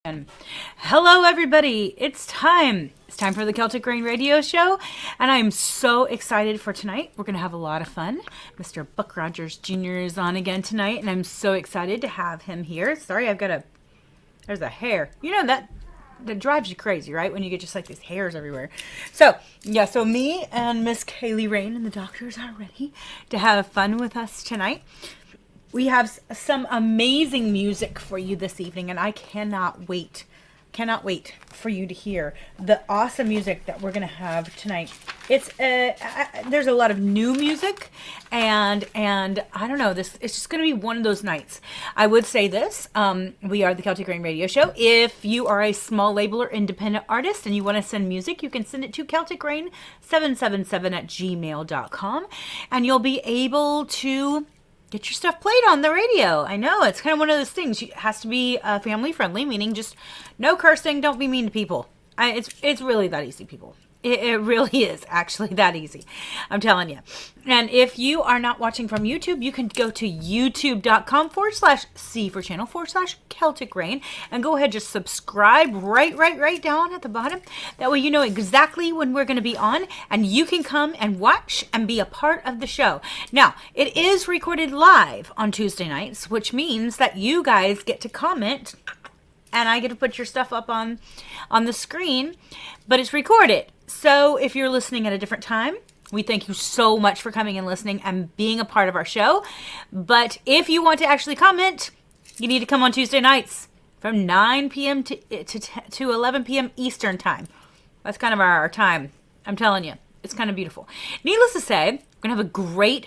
And hello, everybody. It's time. It's time for the Celtic Rain Radio Show, and I'm so excited for tonight. We're going to have a lot of fun. Mr. Buck Rogers Jr. is on again tonight, and I'm so excited to have him here. Sorry, there's a hair. You know that drives you crazy, right? When you get just like these hairs everywhere. So me and Miss Kaylee Rain and the doctors are ready to have fun with us tonight. We have some amazing music for you this evening, and I cannot wait for you to hear the awesome music that we're going to have tonight. It's there's a lot of new music, and I don't know, it's just going to be one of those nights. I would say this, we are the Celtic Rain Radio Show. If you are a small label or independent artist and you want to send music, you can send it to celticrain777@gmail.com, and you'll be able to get your stuff played on the radio. I know, it's kind of one of those things. It has to be family friendly, meaning just no cursing, don't be mean to people. It's really that easy, people. It really is actually that easy. I'm telling you. And if you are not watching from YouTube, you can go to youtube.com/C for channel/Celtic Rain and go ahead, just subscribe right down at the bottom. That way you know exactly when we're going to be on, and you can come and watch and be a part of the show. Now, it is recorded live on Tuesday nights, which means that you guys get to comment and I get to put your stuff up on the screen, but it's recorded. So if you're listening at a different time, we thank you so much for coming and listening and being a part of our show. But if you want to actually comment, you need to come on Tuesday nights from 9 p.m. to 11 p.m. Eastern time. That's kind of our time. I'm telling you, it's kind of beautiful. Needless to say, we're going to have a great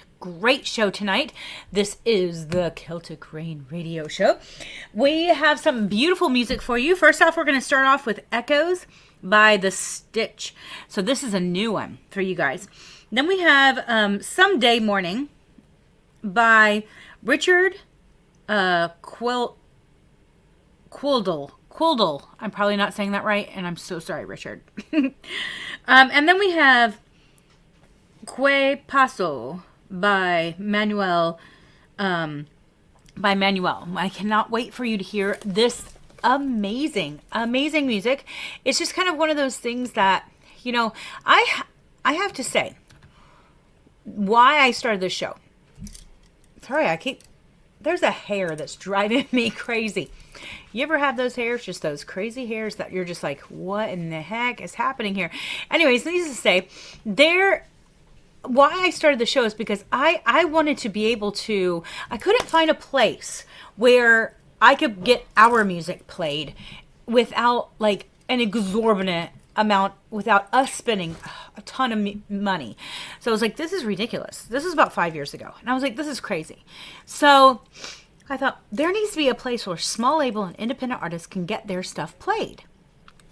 show tonight. This is the Celtic Rain Radio Show. We have some beautiful music for you. First off, we're going to start off with Echoes by The Stitch. So this is a new one for you guys. Then we have Someday Morning by Richard Quildle. I'm probably not saying that right, and I'm so sorry, Richard. And then we have Que Paso by Manuel. I cannot wait for you to hear this amazing music. It's just kind of one of those things that, you know, I have to say why I started this show. Sorry, there's a hair that's driving me crazy. You ever have those hairs, just those crazy hairs that you're just like, what in the heck is happening here? Anyways, needless to say, why I started the show is because I wanted to be able to, I couldn't find a place where I could get our music played without like an exorbitant amount, without us spending a ton of money. So I was like, this is ridiculous. This is about 5 years ago. And I was like, this is crazy. So I thought there needs to be a place where small label and independent artists can get their stuff played.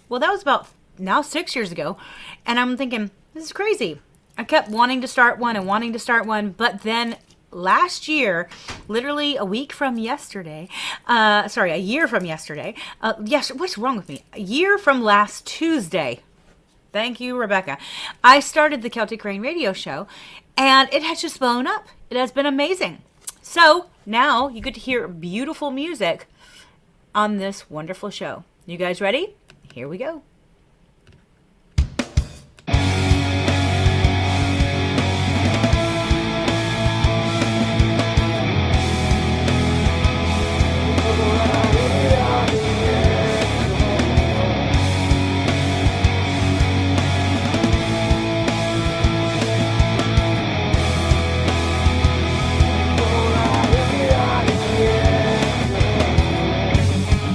Well, that was about now 6 years ago. And I'm thinking, this is crazy. I kept wanting to start one, but then last year, literally a year from yesterday, what's wrong with me? A year from last Tuesday. Thank you, Rebecca. I started the Celtic Rain Radio Show, and it has just blown up. It has been amazing. So now you get to hear beautiful music on this wonderful show. You guys ready? Here we go.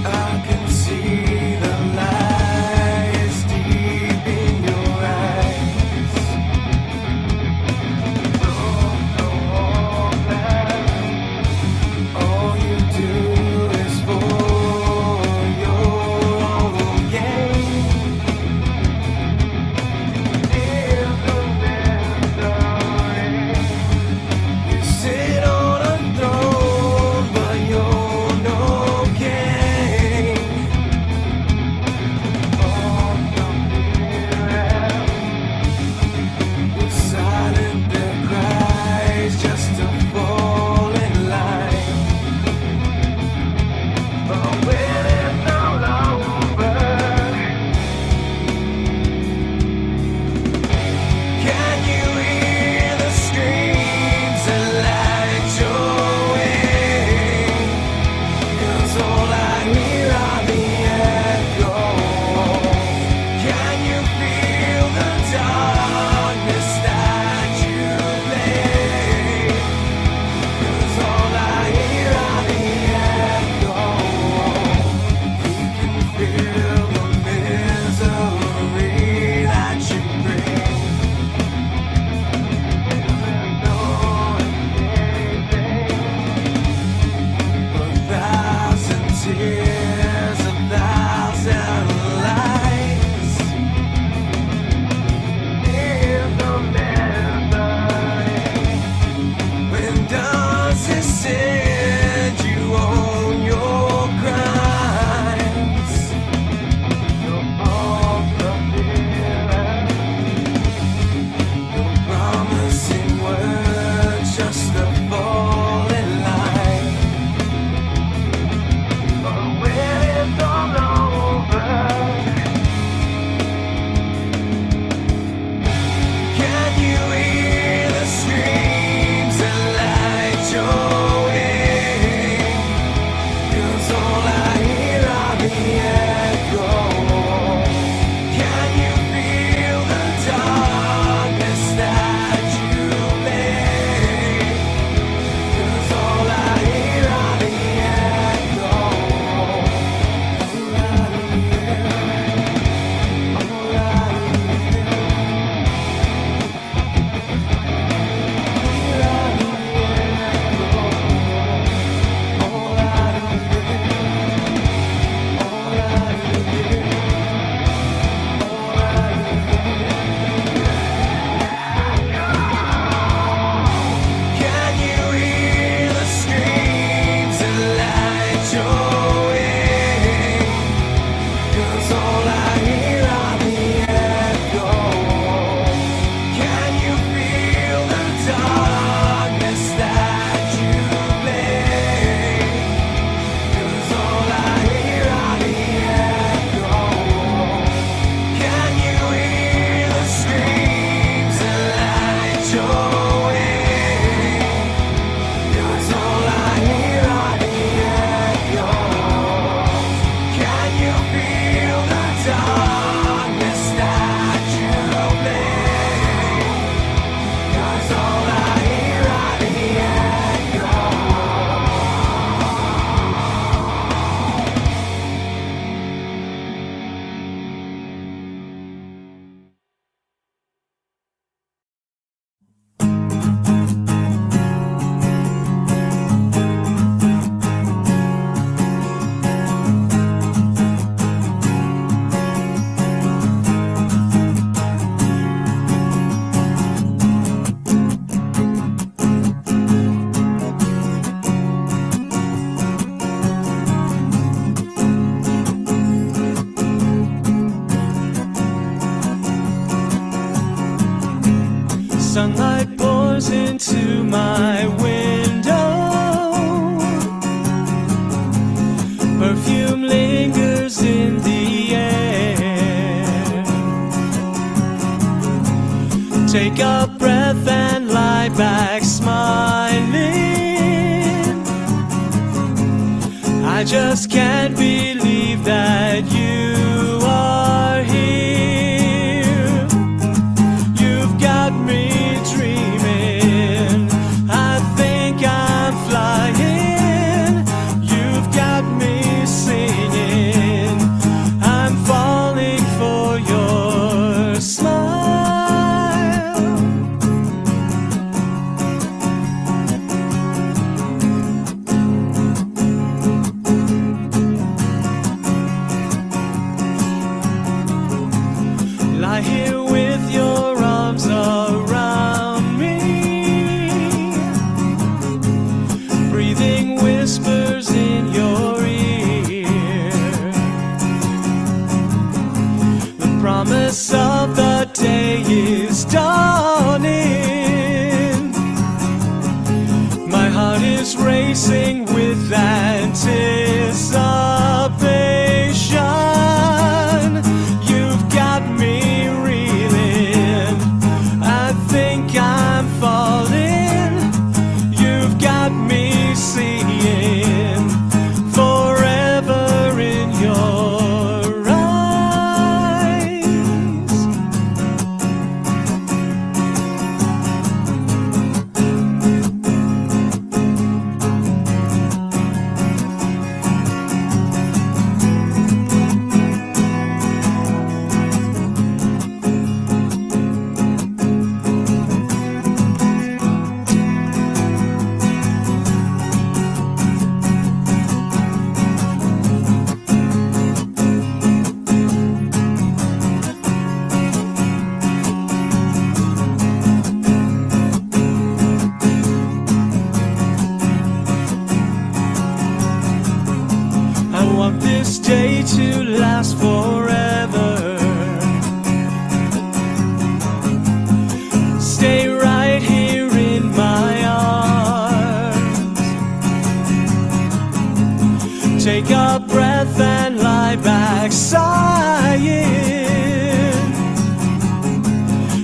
I can see the light. Take a breath and lie back smiling. I just can't believe that you are here. You've got me dreaming. I think I'm flying. You've got me singing. I'm falling for your smile. Lie here with your arms around me, breathing whispers in your ear. The promise of the day is dawning. My heart is racing with anticipation. You've got me reeling. I think I'm falling. You've got me seeing forever in your eyes. I want this day to last forever. Stay right here in my arms. Take a breath and lie back sighing.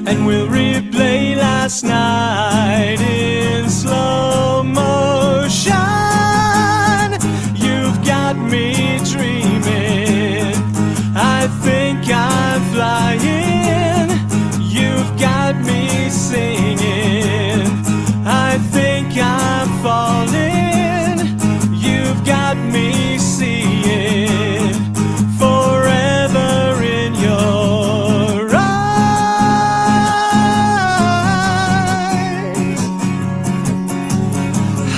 And we'll replay last night in slow motion. You've got me dreaming. I think I'm flying. You've got me singing. I think I'm falling. You've got me seeing forever in your eyes.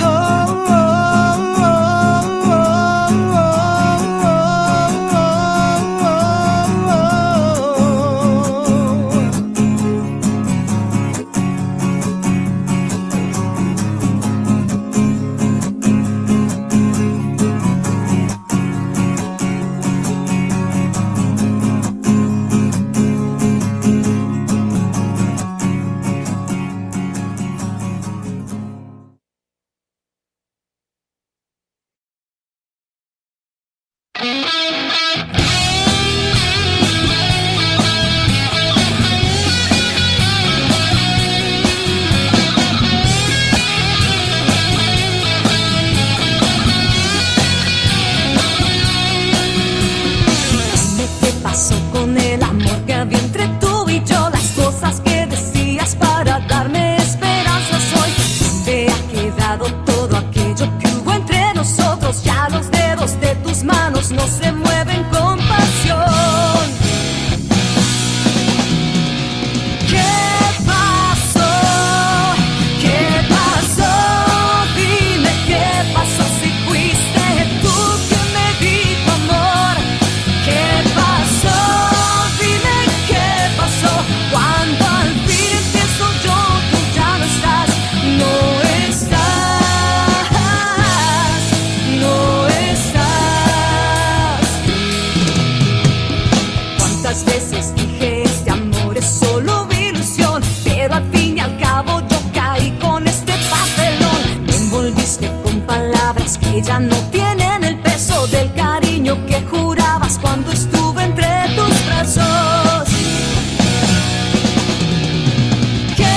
Oh, oh, oh, Dime qué pasó con el amor que había entre tú y yo, las cosas que decías para darme esperanzas hoy. ¿Dónde ha quedado todo aquello que hubo entre nosotros? Ya los dedos de tus manos no se mueven con pasión. ¿Qué pasó? ¿Qué pasó? Dime qué pasó si fuiste tú quien me dijo amor. ¿Qué pasó? Dime qué pasó. Cuando al fin empiezo yo, tú ya no estás. No estás. No estás. ¿Cuántas veces dije este amor es solo ilusión? Pero al fin y al cabo yo caí con este papelón. Me envolviste con palabras que ya no tienen el peso del cariño que jurabas cuando estuve entre tus brazos. ¿Qué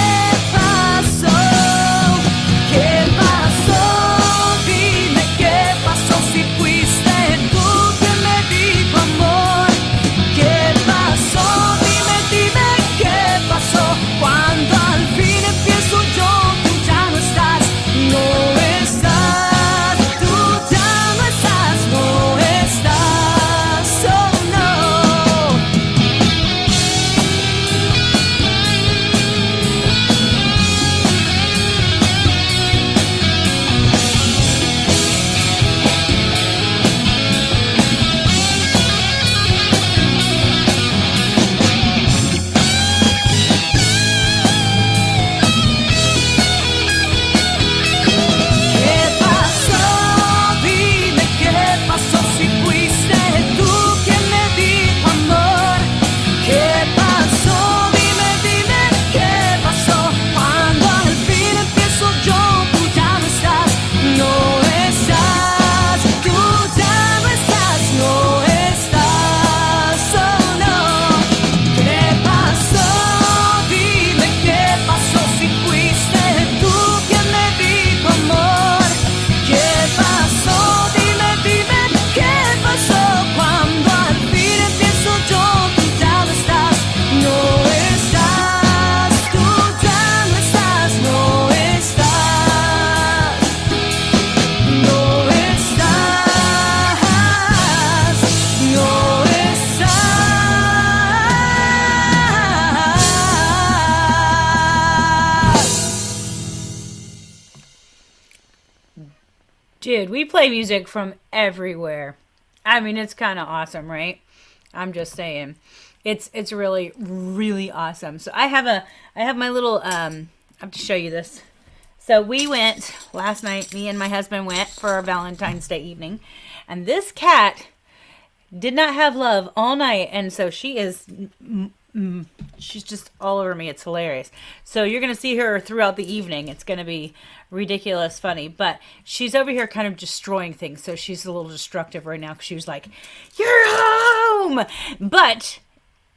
Dude, we play music from everywhere. I mean, it's kind of awesome, right? I'm just saying. It's really really awesome. So I have my little I have to show you this. So we went last night, me and my husband went for our Valentine's Day evening, and this cat did not have love all night, and so she's just all over me. It's hilarious. So you're going to see her throughout the evening. It's going to be ridiculous funny, but she's over here kind of destroying things. So she's a little destructive right now because she was like, "You're home!" But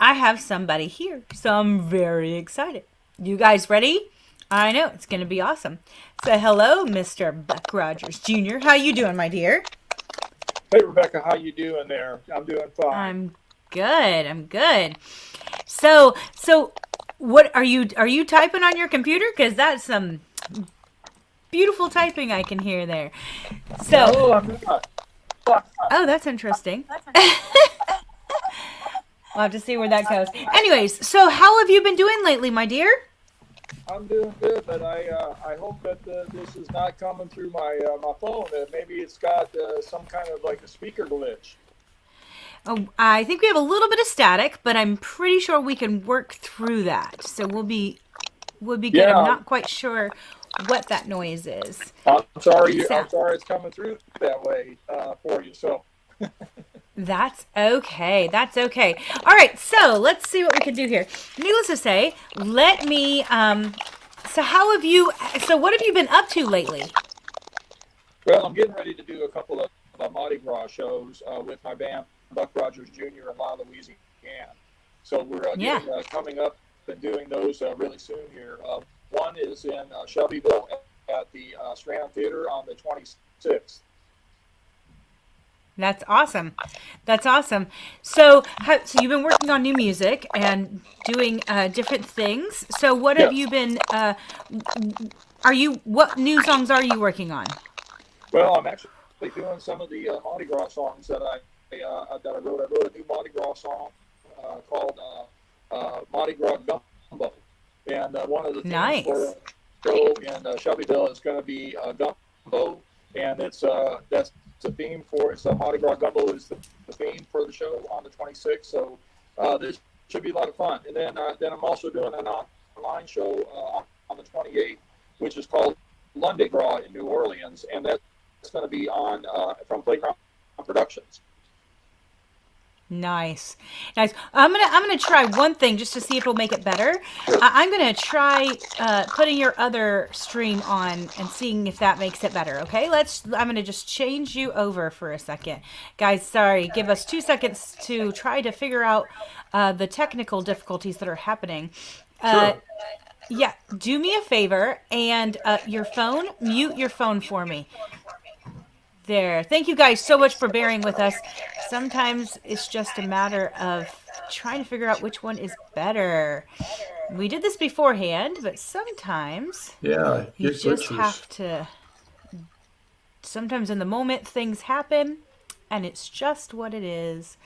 I have somebody here, so I'm very excited. You guys ready? I know, it's going to be awesome. So hello, Mr. Buck Rogers Jr. How you doing, my dear? Hey, Rebecca, how you doing there? I'm doing fine. I'm good. I'm good. So what are you typing on your computer? Because that's some beautiful typing I can hear there. So, No, I'm not. oh, that's interesting. We'll have to see where that goes. Anyways, so how have you been doing lately, my dear? I'm doing good, but I hope that this is not coming through my my phone. Maybe it's got some kind of like a speaker glitch. Oh, I think we have a little bit of static, but I'm pretty sure we can work through that. So we'll be good. Yeah. I'm not quite sure what that noise is. I'm sorry it's coming through that way for you. So That's okay. That's okay. All right. So let's see what we can do here. Needless to say, let me. So how have you? So what have you been up to lately? well, I'm getting ready to do a couple of Mardi Gras shows with my band Buck Rogers Jr. in La Louisiana. So we're coming up and doing those really soon here. One is in Shelbyville at the Strand Theater on the 26th. That's awesome. That's awesome. So, so you've been working on new music and doing different things. So, what have Yes. you been? What new songs are you working on? Well, I'm actually doing some of the Mardi Gras songs that I wrote. I wrote a new Mardi Gras song called Mardi Gras Gumbo, and one of the themes Nice. for the show in Shelbyville is going to be Gumbo, and that's the theme for it's Mardi Gras Gumbo is the theme for the show on the 26th. So this should be a lot of fun. And then I'm also doing an online show on the 28th, which is called Lundy Gras in New Orleans, and that's going to be on from Playground Productions. Nice. I'm gonna try one thing just to see if it'll make it better. I'm gonna try putting your other stream on and seeing if that makes it better. Okay, I'm gonna just change you over for a second, guys. Sorry, give us 2 seconds to try to figure out the technical difficulties that are happening. Sure. Yeah, do me a favor and mute your phone for me. There. Thank you guys so much for bearing with us. Sometimes it's just a matter of trying to figure out which one is better. We did this beforehand, but sometimes Yeah, you just have to. Sometimes in the moment things happen, and it's just what it is.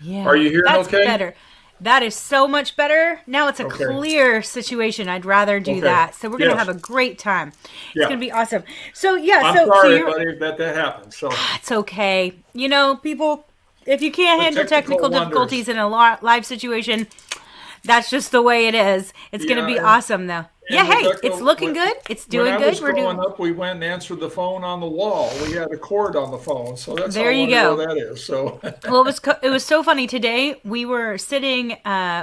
Yeah. Are you hearing that's okay? better. That is so much better. Now it's a Okay. clear situation. I'd rather do Okay. that. So we're going to Yes. have a great time. It's Yeah. going to be awesome. So yeah, I'm so sorry, you're, buddy, that happened. So it's okay. You know, people, if you can't The handle technical technical difficulties in a live situation, that's just the way it is. It's going to be and- awesome, though. Yeah, hey, Rebecca, it's looking when- good. It's doing when I good. was We're growing doing. up, we went and answered the phone on the wall. We had a cord on the phone, so that's There how you go. wonderful that is. So Well, it was so funny today. We were sitting.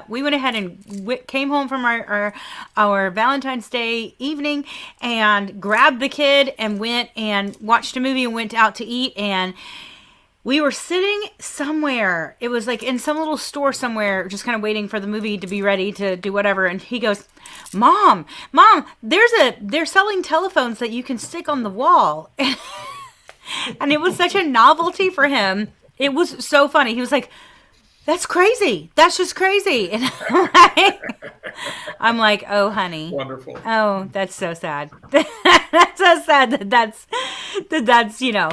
We went ahead and came home from our Valentine's Day evening and grabbed the kid and went and watched a movie and went out to eat. And we were sitting somewhere. It was like in some little store somewhere, just kind of waiting for the movie to be ready to do whatever. And he goes, Mom, they're selling telephones that you can stick on the wall." And it was such a novelty for him. It was so funny. He was like, "That's crazy. That's just crazy." And I'm like, "Oh, honey. wonderful. Oh, that's so sad. That's so sad that's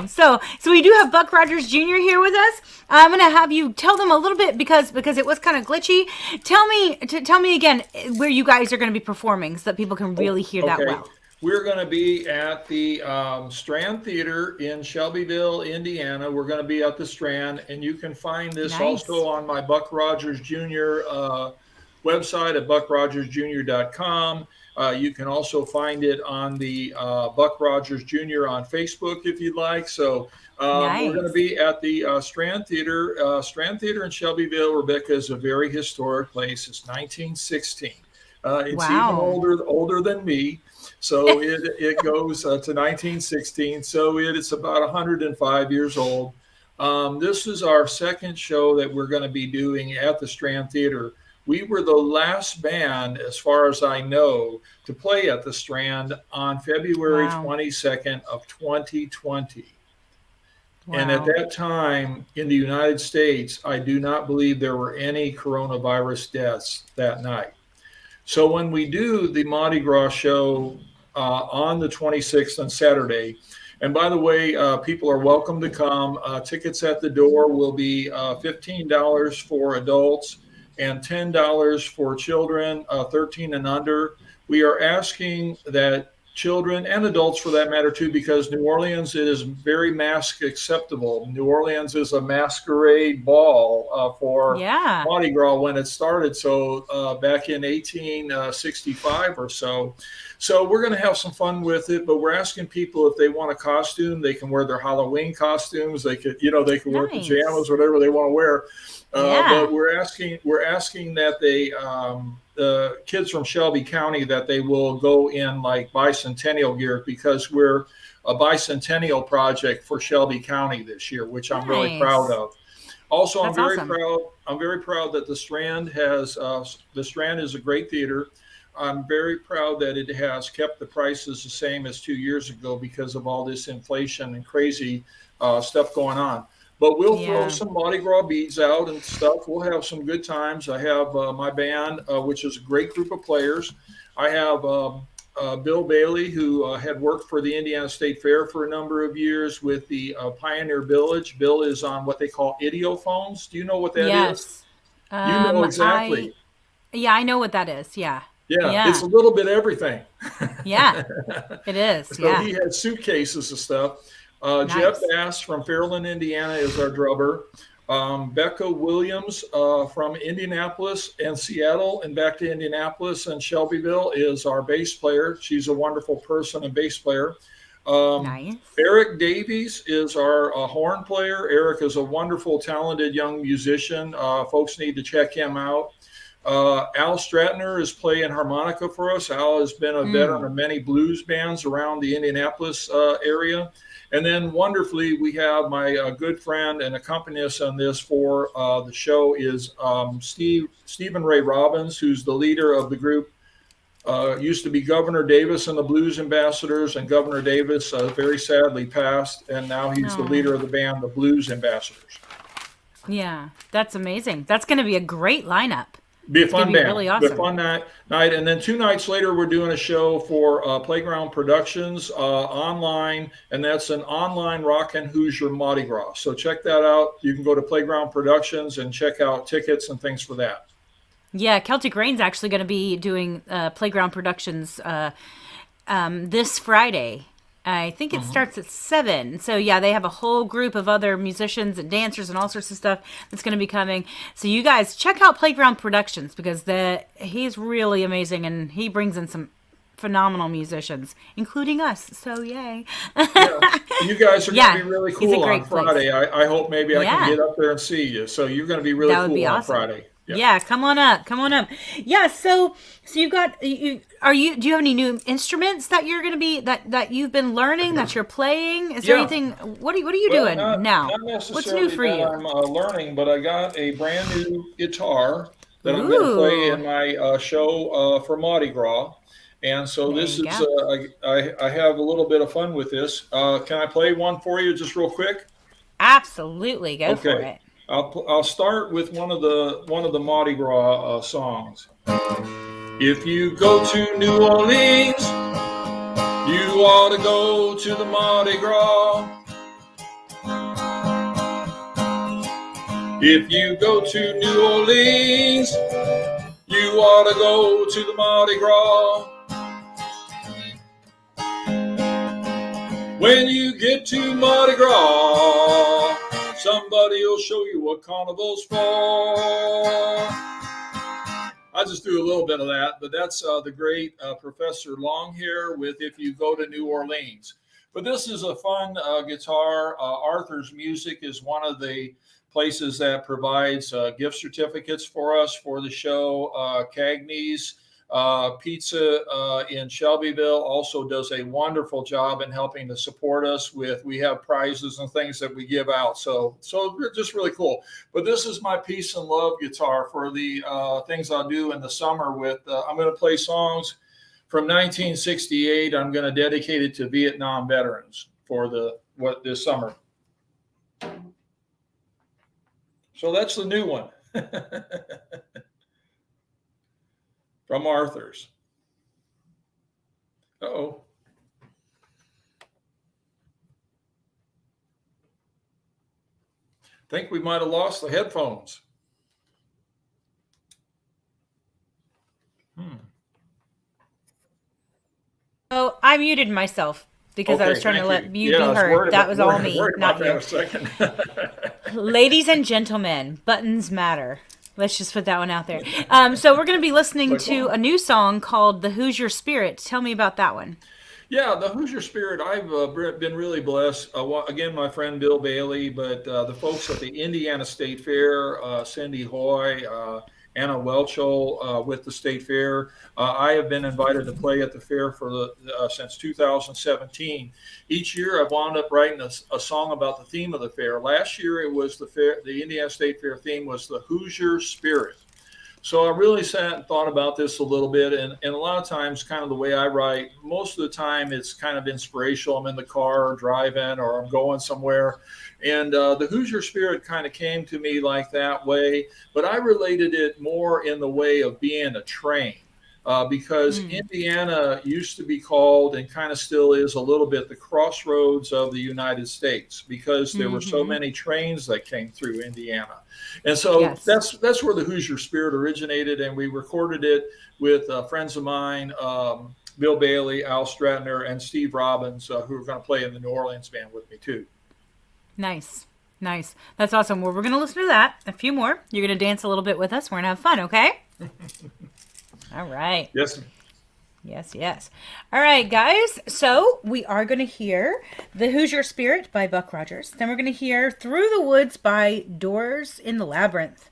So we do have Buck Rogers Jr. here with us. I'm gonna have you tell them a little bit because it was kind of glitchy. Tell me again where you guys are going to be performing so that people can really hear that well. We're going to be at the Strand Theater in Shelbyville, Indiana. We're going to be at the Strand, and you can find this Nice. also on my Buck Rogers Jr. Website at buckrogersjr.com. You can also find it on the Buck Rogers Jr. on Facebook if you'd like. So we're going to Nice. be at the Strand Theater. Strand Theater in Shelbyville, Rebecca, is a very historic place. It's 1916. It's even Wow. older than me. So it goes to 1916. So it's about 105 years old. This is our second show that we're going to be doing at the Strand Theater. We were the last band, as far as I know, to play at the Strand on February Wow. 22nd of 2020. And at Wow. that time in the United States, I do not believe there were any coronavirus deaths that night. So when we do the Mardi Gras show on the 26th on Saturday, and by the way, people are welcome to come. Tickets at the door will be $15 for adults and $10 for children 13 and under. We are asking that children and adults, for that matter, too, because New Orleans is very mask acceptable. New Orleans is a masquerade ball for Yeah. Mardi Gras when it started. So back in 1865 or so. So we're going to have some fun with it, but we're asking people if they want a costume, they can wear their Halloween costumes. They could, they can wear Nice. pajamas, whatever they want to wear. Yeah. But we're asking that they, the kids from Shelby County, that they will go in like bicentennial gear, because we're a bicentennial project for Shelby County this year, which I'm really Nice. proud of. Also, That's awesome. I'm very proud that the Strand is a great theater. I'm very proud that it has kept the prices the same as 2 years ago because of all this inflation and crazy stuff going on. But we'll throw Yeah. some Mardi Gras beads out and stuff. We'll have some good times. I have my band, which is a great group of players. I have Bill Bailey, who had worked for the Indiana State Fair for a number of years with the Pioneer Village. Bill is on what they call idiophones. Do you know what that is? Yes. You know exactly. Yeah, I know what that is. Yeah. Yeah, Yeah. it's a little bit of everything. Yeah. It is. So Yeah. he had suitcases and stuff. Nice. Jeff Bass from Fairland, Indiana is our drummer. Becca Williams from Indianapolis and Seattle and back to Indianapolis and Shelbyville is our bass player. She's a wonderful person and bass player. Nice. Eric Davies is our horn player. Eric is a wonderful, talented young musician. Folks need to check him out. Al Stratner is playing harmonica for us. Al has been a veteran of many blues bands around the Indianapolis area. And then wonderfully, we have my good friend and accompanist on this for the show is Stephen Ray Robbins, who's the leader of the group. Used to be Governor Davis and the Blues Ambassadors, and Governor Davis very sadly passed, and now he's the leader of the band, the Blues Ambassadors. Yeah. That's amazing. That's going to be a great lineup. Be a fun be band. really Be a awesome. fun night. And then 2 nights later, we're doing a show for Playground Productions online, and that's an online Rock and Hoosier Mardi Gras. So check that out. You can go to Playground Productions and check out tickets and things for that. Yeah, Celtic Rain's actually going to be doing Playground Productions this Friday. I think it starts at 7. So yeah, they have a whole group of other musicians and dancers and all sorts of stuff that's going to be coming. So you guys check out Playground Productions because he's really amazing and he brings in some phenomenal musicians, including us. So yay. Yeah. You guys are going Yeah, to be really he's a cool great on Friday. I hope maybe I Yeah. can get up there and see you. So you're going to be really That would cool be on awesome. Friday. Yeah, come on up. Yeah, so you've got do you have any new instruments that you're going to be that you've been learning that you're playing? Is there Yeah. anything what are you Well, doing not now? necessarily What's new for that you? I'm learning, but I got a brand new guitar that I'm going to play Ooh. in my show for Mardi Gras. And so There this you is, go. I have a little bit of fun with this. Can I play one for you just real quick? Absolutely, go for Okay. it. I'll start with one of the Mardi Gras songs. If you go to New Orleans, you ought to go to the Mardi Gras. If you go to New Orleans, you ought to go to the Mardi Gras. When you get to Mardi Gras, somebody will show you what carnival's for. I just do a little bit of that, but that's the great Professor Longhair with If You Go to New Orleans. But this is a fun guitar. Arthur's Music is one of the places that provides gift certificates for us for the show. Cagney's Pizza in Shelbyville also does a wonderful job in helping to support us with, we have prizes and things that we give out. So just really cool. But this is my peace and love guitar for the things I'll do in the summer with, I'm going to play songs from 1968. I'm going to dedicate it to Vietnam veterans for this summer. So that's the new one. From Arthur's. Uh-oh. Think we might have lost the headphones. So I muted myself because I was trying to let you be heard. That was all me, not you. Ladies and gentlemen, buttons matter. Let's just put that one out there. So we're going to be listening to a new song called The Hoosier Spirit. Tell me about that one. Yeah, the Hoosier Spirit, I've been really blessed. Again, my friend Bill Bailey, but the folks at the Indiana State Fair, Cindy Hoy, Anna Welchel with the State Fair. I have been invited to play at the fair for since 2017. Each year I've wound up writing a song about the theme of the fair. Last year it was the Indiana State Fair theme was the Hoosier Spirit. So I really sat and thought about this a little bit, and a lot of times kind of the way I write, most of the time it's kind of inspirational. I'm in the car or driving or I'm going somewhere. And the Hoosier Spirit kind of came to me like that way, but I related it more in the way of being a train. Because Indiana used to be called, and kind of still is a little bit, the crossroads of the United States, because there were so many trains that came through Indiana. And so that's where the Hoosier Spirit originated, and we recorded it with friends of mine, Bill Bailey, Al Stratner, and Steve Robbins, who are going to play in the New Orleans band with me too. Nice. That's awesome. Well, we're going to listen to that. A few more. You're going to dance a little bit with us. We're going to have fun, okay? All right. Yes. Yes. All right, guys. So we are going to hear The Hoosier Spirit by Buck Rogers. Then we're going to hear Through the Woods by Doors in the Labyrinth.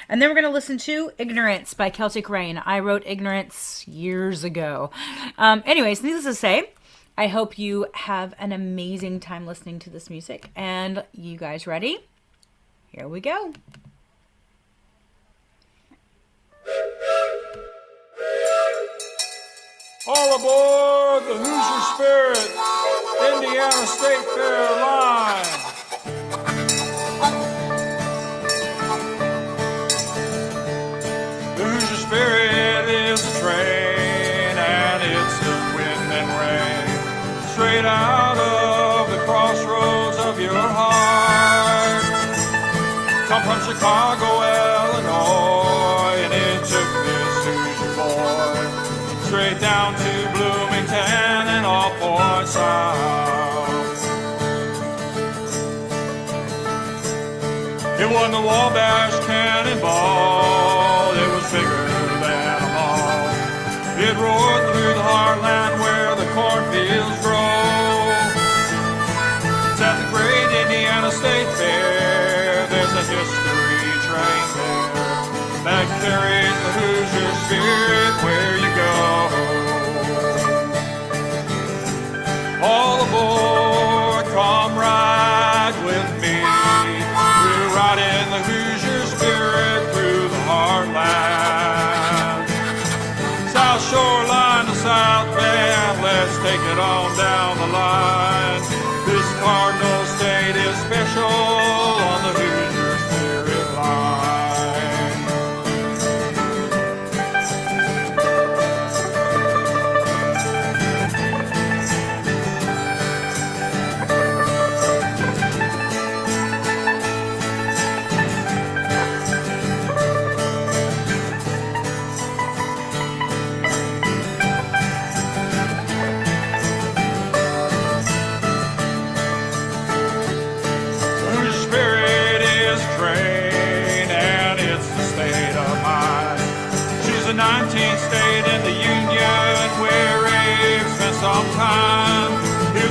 And then we're going to listen to Ignorance by Celtic Rain. I wrote Ignorance years ago. Anyways, needless to say, I hope you have an amazing time listening to this music. And you guys ready? Here we go. All aboard the Hoosier Spirit, Indiana State Fair line. The Hoosier Spirit is a train, and it's the wind and rain, straight out of the crossroads of your heart. Come from Chicago, Illinois, and it took this Hoosier boy straight down to Bloomington and all points south. It wasn't a Wabash cannonball, it was bigger than a ball. It roared through the heartland where the cornfields grow. It's at the great Indiana State Fair, there's a history train there that carries the Hoosier Spirit where you go. All aboard, come ride with me. We're riding the Hoosier Spirit through the heartland. South Shoreline to South Bend, let's take it on down the line. This Cardinal State is special on the Hoosier Spirit line.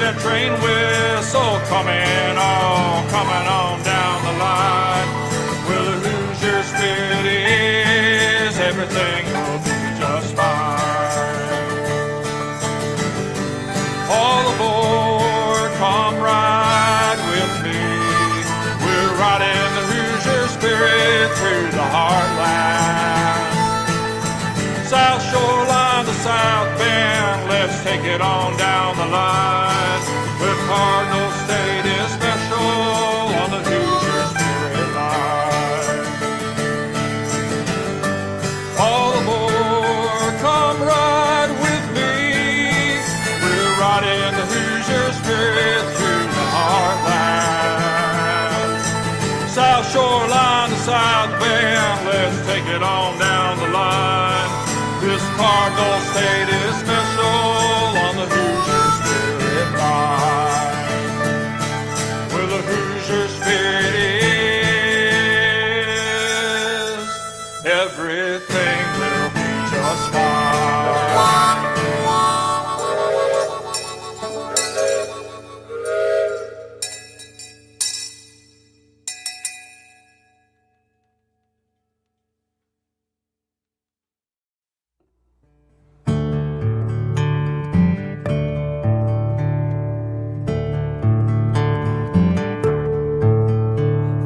that train whistle coming on down the line. Well, the Hoosier spirit is everything will be just fine. All aboard, come ride with me. We're riding the Hoosier spirit through the heartland. South shoreline to South Bend, let's take it on down the line. The Cardinal State is special on the Hoosier spirit line. All aboard, come ride with me. We're riding the Hoosier spirit through the heartland. South shoreline to South Bend, let's take it on down the line. This Cardinal State is special on the Hoosier spirit line. Where the Hoosier spirit is, everything will be just fine.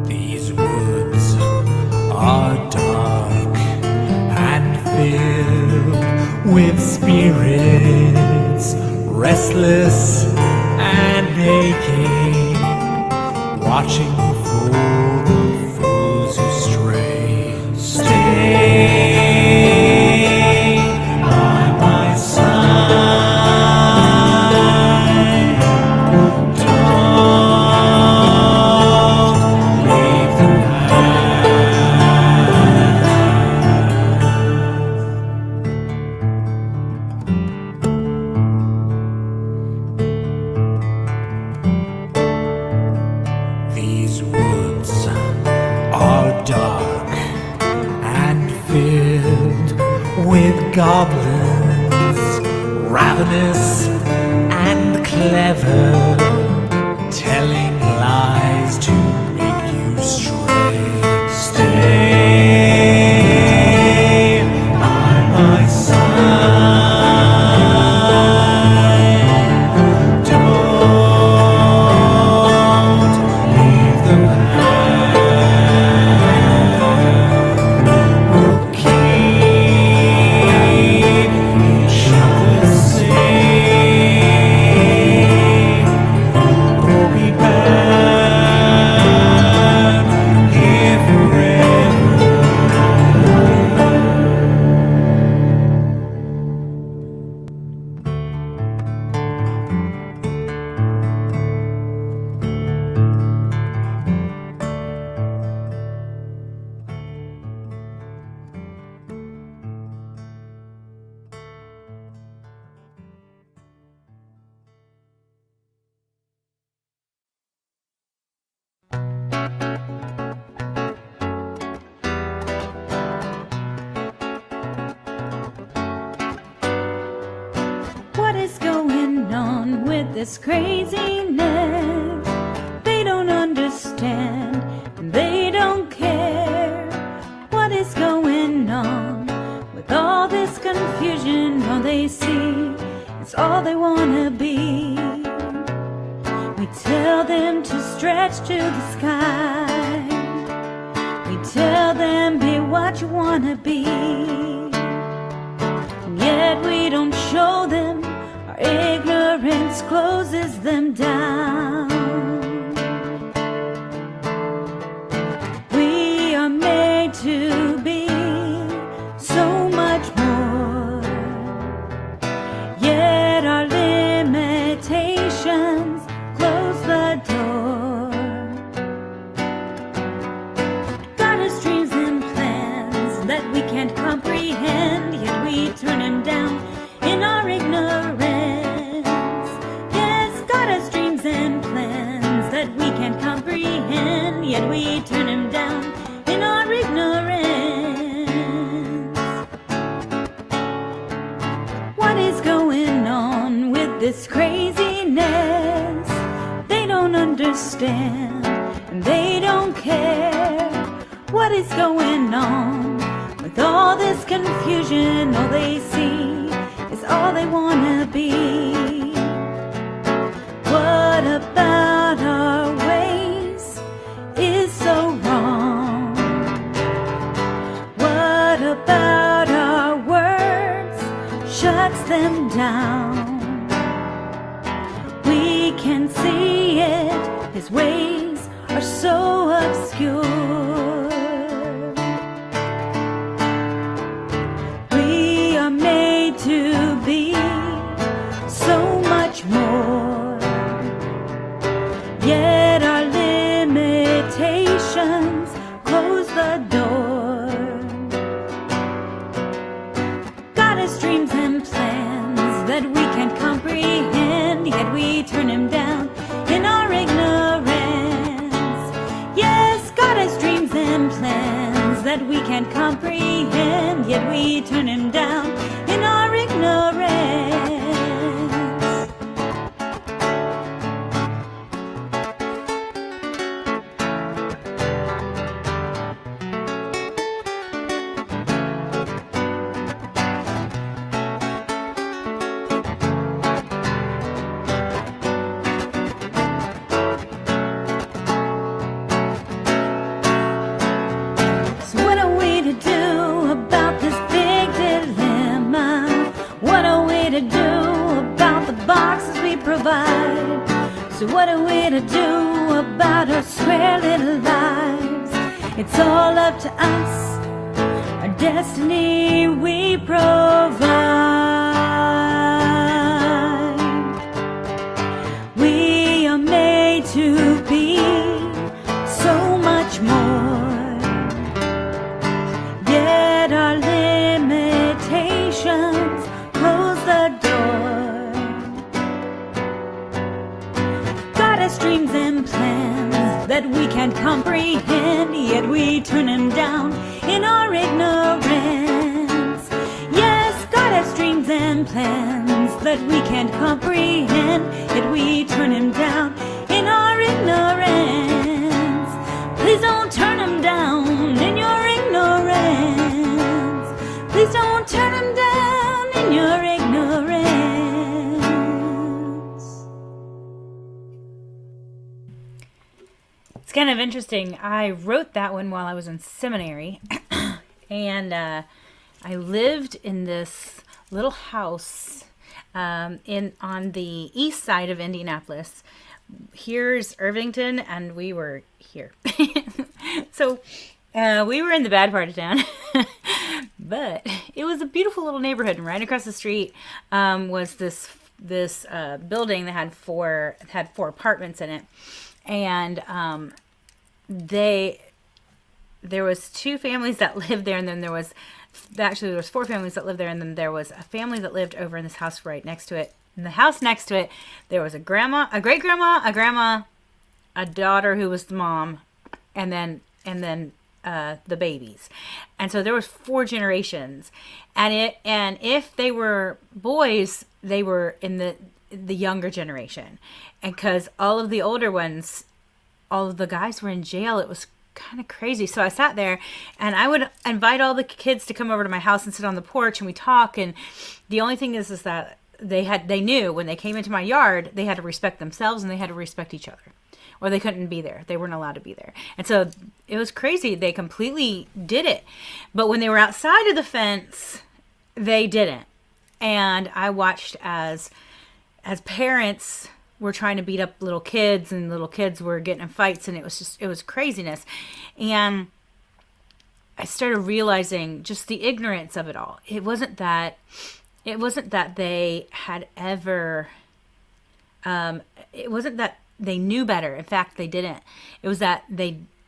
These woods are dark and filled with spirits, restless and aching, watching for the fools who stray. Stay by my side. Don't leave the These woods are dark and filled with goblins, ravenous and clever, telling lies to make you stray. Stay by my side. Don't leave the land. We'll keep each other safe. We'll be back here forever. What is going on with this craziness? They don't understand, and they don't care. What is going on with all this confusion? All they see is all they wanna be. We tell them to stretch to the sky. We tell them be what you wanna be. And yet we don't show them. Our ignorance closes them down. We are made to be so much more. Yet our limitations close the door. God has dreams and plans that we can't comprehend, yet we turn them down in our ignorance. Yes, God has dreams and plans that we can't comprehend, yet we turn them down in our ignorance. What is going on with this craziness? understand, and they don't care what is going on. With all this confusion, all they see is all they wanna be. What about our ways is so wrong? What about our words shuts them down? We can see it, his ways are so obscure. We are made to be so much more, yet our limitations close the door. God has dreams and plans that we can't comprehend, yet we turn him down in our ignorance. Yes, God has dreams and plans that we can't comprehend, yet we turn him down in our ignorance. So what are we to do about this big dilemma? What are we to do about the boxes we provide? So what are we to do about our square little lives? It's all up to us, our destiny we provide. We are made to be so much more, yet our limitations close the door. God has dreams and plans that we can't comprehend, yet we turn him down in our ignorance. Yes, God has dreams and plans that we can't comprehend, yet we turn him down in our ignorance. Please don't turn him down in your ignorance. Please don't turn him down in your ignorance. It's kind of interesting. I wrote that one while I was in seminary, and I lived in this little house in on the east side of Indianapolis. Here's Irvington, and we were here. So we were in the bad part of town, but it was a beautiful little neighborhood. And right across the street was this building that had four apartments in it, and there was two families that lived there, and then there was four families that lived there, and then there was a family that lived over in this house right next to it. In the house next to it, there was a grandma, a great grandma, a grandma, a daughter who was the mom, and then the babies. And so there was 4 generations. And if they were boys, they were in the younger generation. And because all of the older ones, all of the guys were in jail, it was kind of crazy. So I sat there, and I would invite all the kids to come over to my house and sit on the porch, and we talk. And the only thing is that they knew when they came into my yard, they had to respect themselves and they had to respect each other, or they couldn't be there. They weren't allowed to be there. And so it was crazy. They completely did it. But when they were outside of the fence, they didn't. And I watched as parents were trying to beat up little kids, and little kids were getting in fights, and it was craziness. And I started realizing just the ignorance of it all. It wasn't that they had ever, it wasn't that they knew better. In fact, they didn't. It was that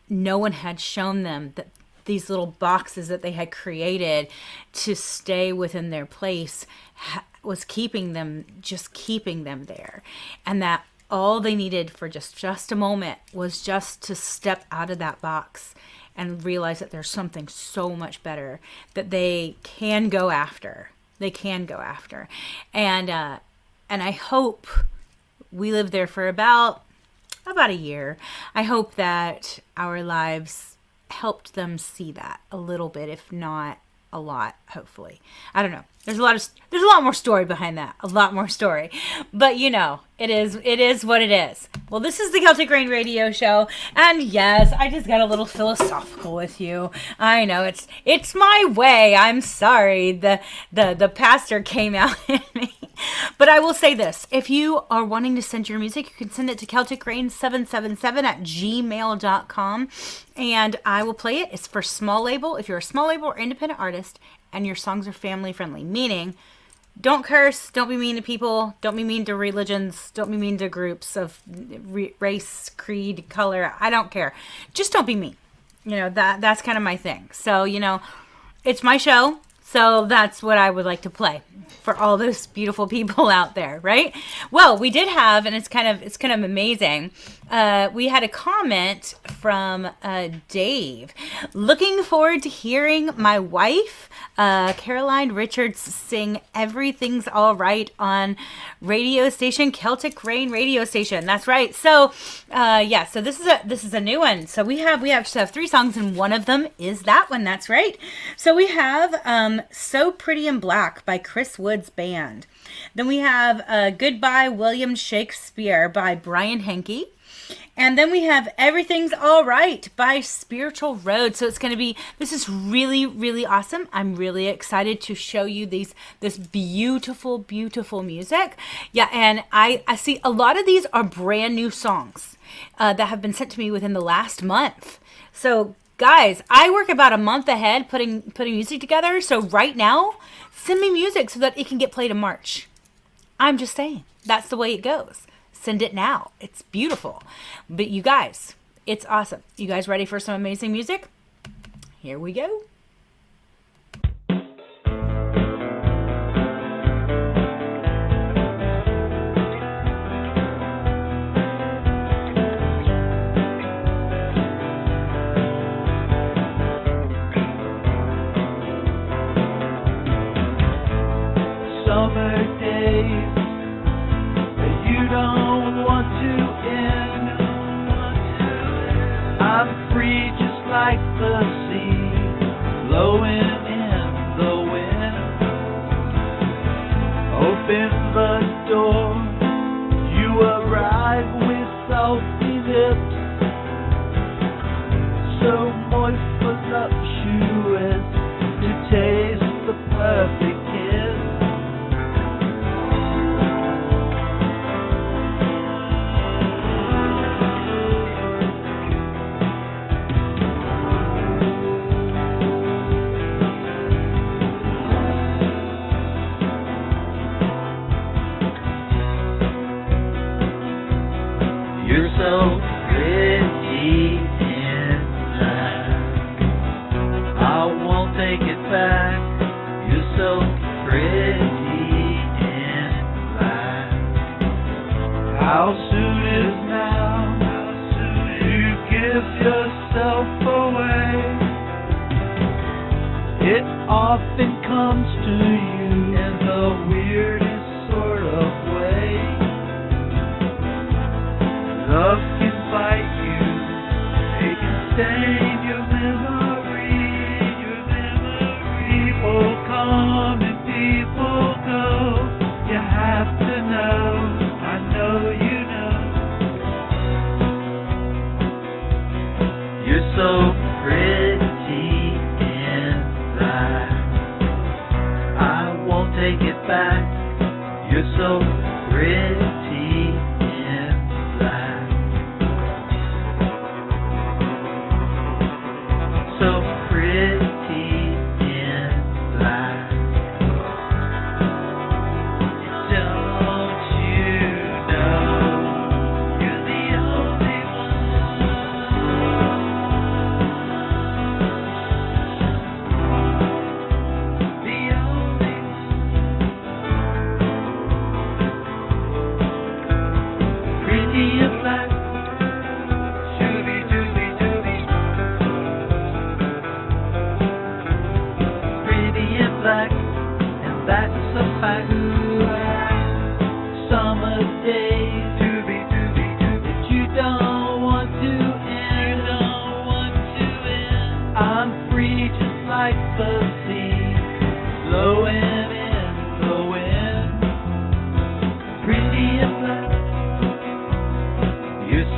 no one had shown them that these little boxes that they had created to stay within their place was keeping them there. And that all they needed for just a moment was just to step out of that box and realize that there's something so much better that they can go after. And I hope we lived there for about about a year. I hope that our lives helped them see that a little bit, if not a lot, hopefully. I don't know. There's a lot more story behind that. A lot more story. But you know, it is what it is. Well, this is the Celtic Rain Radio Show. And yes, I just got a little philosophical with you. I know it's my way. I'm sorry. The pastor came out in me. But I will say this. If you are wanting to send your music, you can send it to celticrain777@gmail.com. And I will play it. It's for small label. If you're a small label or independent artist and your songs are family friendly, meaning don't curse, don't be mean to people, don't be mean to religions, don't be mean to groups of race, creed, color. I don't care. Just don't be mean. You know, that's kind of my thing. So, you know, it's my show. So that's what I would like to play for all those beautiful people out there, right? Well, we did have, and it's kind of amazing. We had a comment from Dave. Looking forward to hearing my wife, Caroline Richards, sing "Everything's All Right" on radio station Celtic Rain Radio Station. That's right. So, yeah. So this is a new one. So we actually have 3 songs, and one of them is that one. That's right. So we have "So Pretty in Black" by Chris Wood's band. Then we have "Goodbye William Shakespeare" by Brian Henke. And then we have "Everything's All Right" by Spiritual Road. So it's going to be, this is really, really awesome. I'm really excited to show you this beautiful, beautiful music. Yeah, and I see a lot of these are brand new songs that have been sent to me within the last month. So guys, I work about a month ahead putting music together. So right now, send me music so that it can get played in March. I'm just saying, that's the way it goes. Send it now. It's beautiful. But you guys, it's awesome. You guys ready for some amazing music? Here we go. Summer days that you don't want to end. I'm free just like the sea, blowing in the wind. Open the door, you arrive with salty lips, so moist, voluptuous, to taste the perfect kiss. You're so pretty in black, I won't take it back. You're so pretty in black. How soon is now? You give yourself away. It often comes to you in the weirdest sort of way. Love can bite you, it can stain your memory. Your memory will come and people go. You have to know, I know you know. You're so pretty in black, I won't take it back. You're so pretty in black.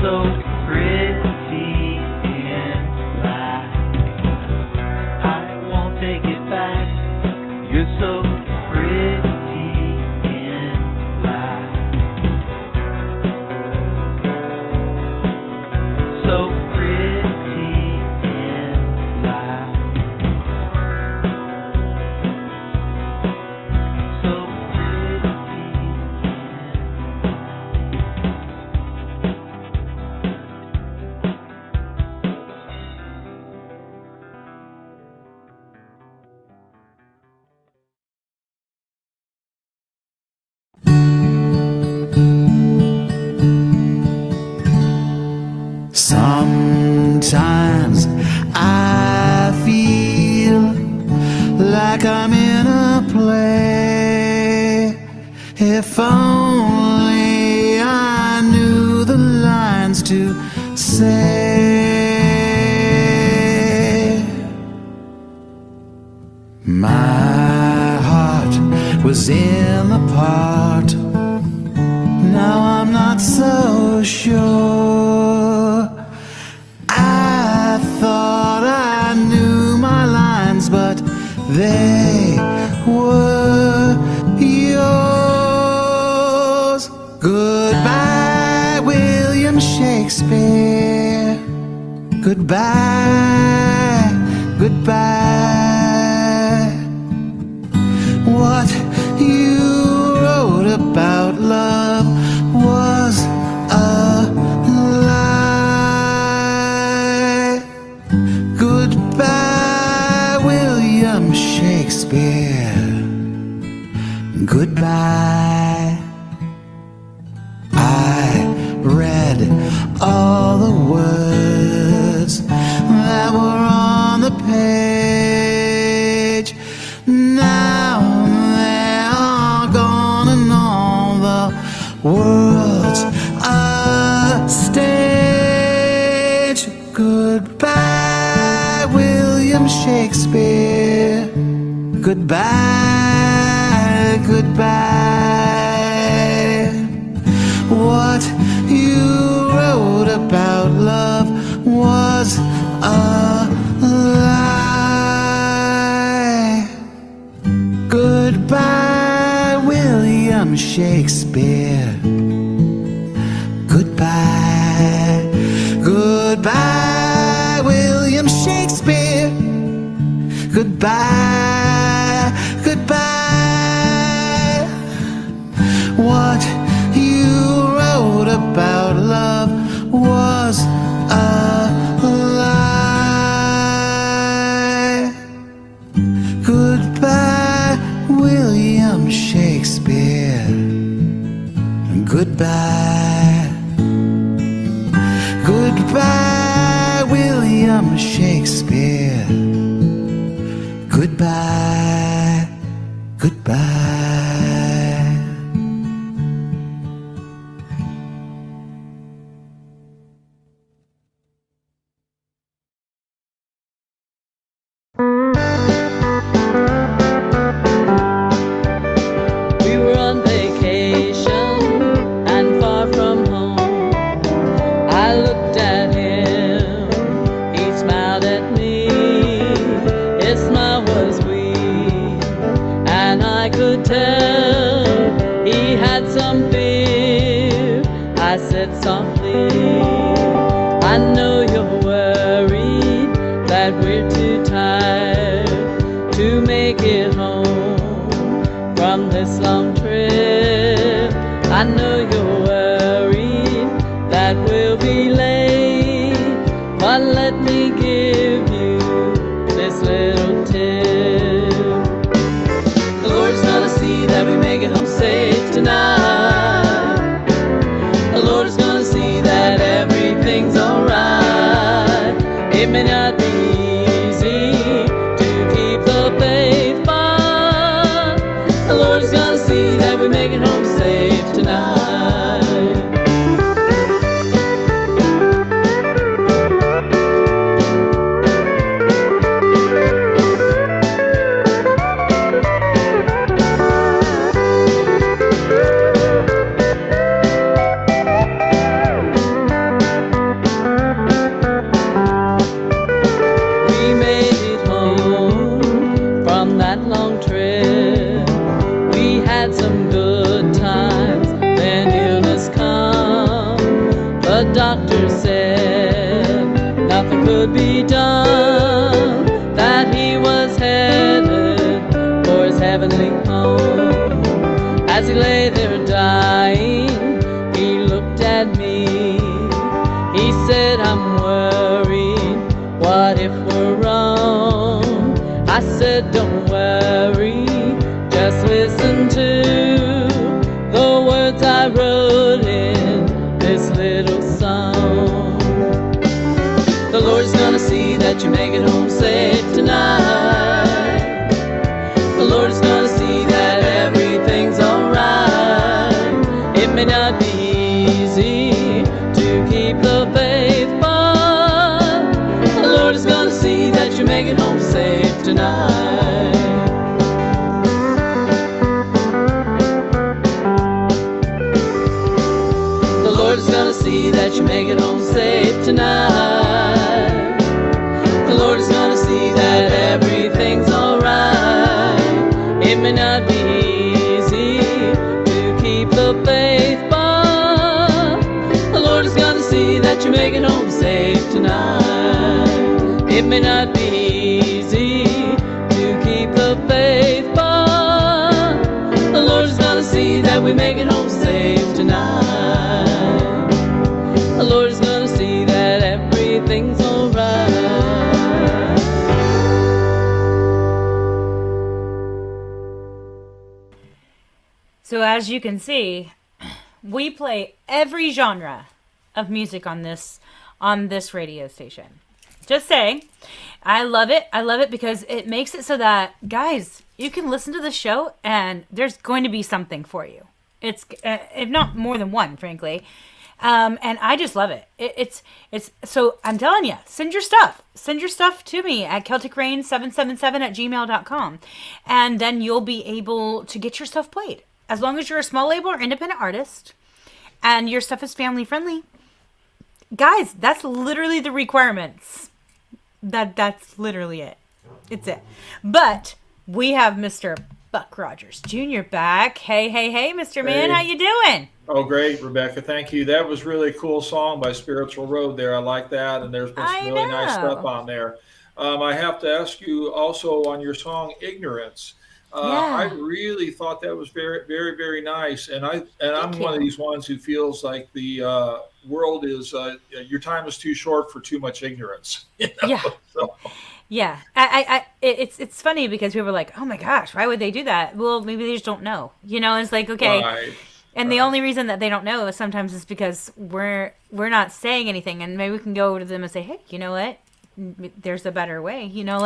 so pretty in life. I won't take it back. You're so pretty in life. So pretty in life. So pretty Sometimes I feel like I'm in a play. If only I knew the lines to say. My heart was in the part. Now I'm not so sure. I thought I knew my lines, but they were yours. Goodbye, William Shakespeare. Goodbye, goodbye. What you wrote about love was a lie. Goodbye, William Shakespeare. Goodbye. I read all the words that were on the page. Now they're all gone and all the world's a stage. Goodbye, William Shakespeare. Goodbye, goodbye. What you wrote about love was a lie. Goodbye, William Shakespeare. Goodbye, goodbye, William Shakespeare. Goodbye, goodbye. What you wrote about love was a lie. Goodbye, William Shakespeare. Goodbye. Goodbye, William Shakespeare. Goodbye. Goodbye. We were on vacation and far from home. I looked at him, he smiled at me. His smile was weak, and I could tell he had some fear. I said softly, I know you're worried that we're too tired to make it home from this long trip. I know you're worried that we'll be late, but let me give you this little tip. The Lord's gonna see that we make it home safe tonight. The Lord is gonna see that everything's alright. It may not be easy to keep the faith, but the Lord is gonna see that we make it home safe tonight. The doctor said nothing could be done, that he was headed for his heavenly home. As he lay there dying, he looked at me. He said, I'm worried, what if we're wrong? I said, don't worry, just listen to the words I wrote in this little song. The Lord's gonna see that you make it home safe tonight. The Lord's gonna see that everything's alright. It may not be easy to keep the faith, but the Lord is gonna see that you make it home safe tonight. The Lord is gonna see that you make it home safe tonight. The Lord is gonna see that everything's alright. It may not be easy to keep the faith, but the Lord is gonna see that you make it home safe tonight. It may not be easy to keep the faith, but the Lord is gonna see that we make it home safe tonight. The Lord is gonna see that everything's alright. So as you can see, we play every genre of music on this radio station. Just saying, I love it. I love it because it makes it so that, guys, you can listen to the show and there's going to be something for you. It's if not more than one, frankly. And I just love it. It's so I'm telling you, send your stuff to me at celticrain777@gmail.com, and then you'll be able to get your stuff played. As long as you're a small label or independent artist and your stuff is family friendly, guys, that's literally the requirements. That's literally it. It's it. But we have Mr. Buck Rogers Jr. back. Hey, Mr. Man, Hey. how you doing? Oh, great, Rebecca. Thank you. That was really a cool song by Spiritual Road there. I like that. And there's been some I really nice know. stuff on there. I have to ask you also on your song Ignorance. Yeah. I really thought that was very, very, very nice. And I'm one of you. these ones who feels like the world is your time is too short for too much ignorance. You know? Yeah. So, Yeah, it's funny because people are like, oh my gosh, why would they do that? Well, maybe they just don't know. You know, it's like, okay. right. And the only reason that they don't know is sometimes is because we're not saying anything, and maybe we can go to them and say, hey, you know what? There's a better way. You know,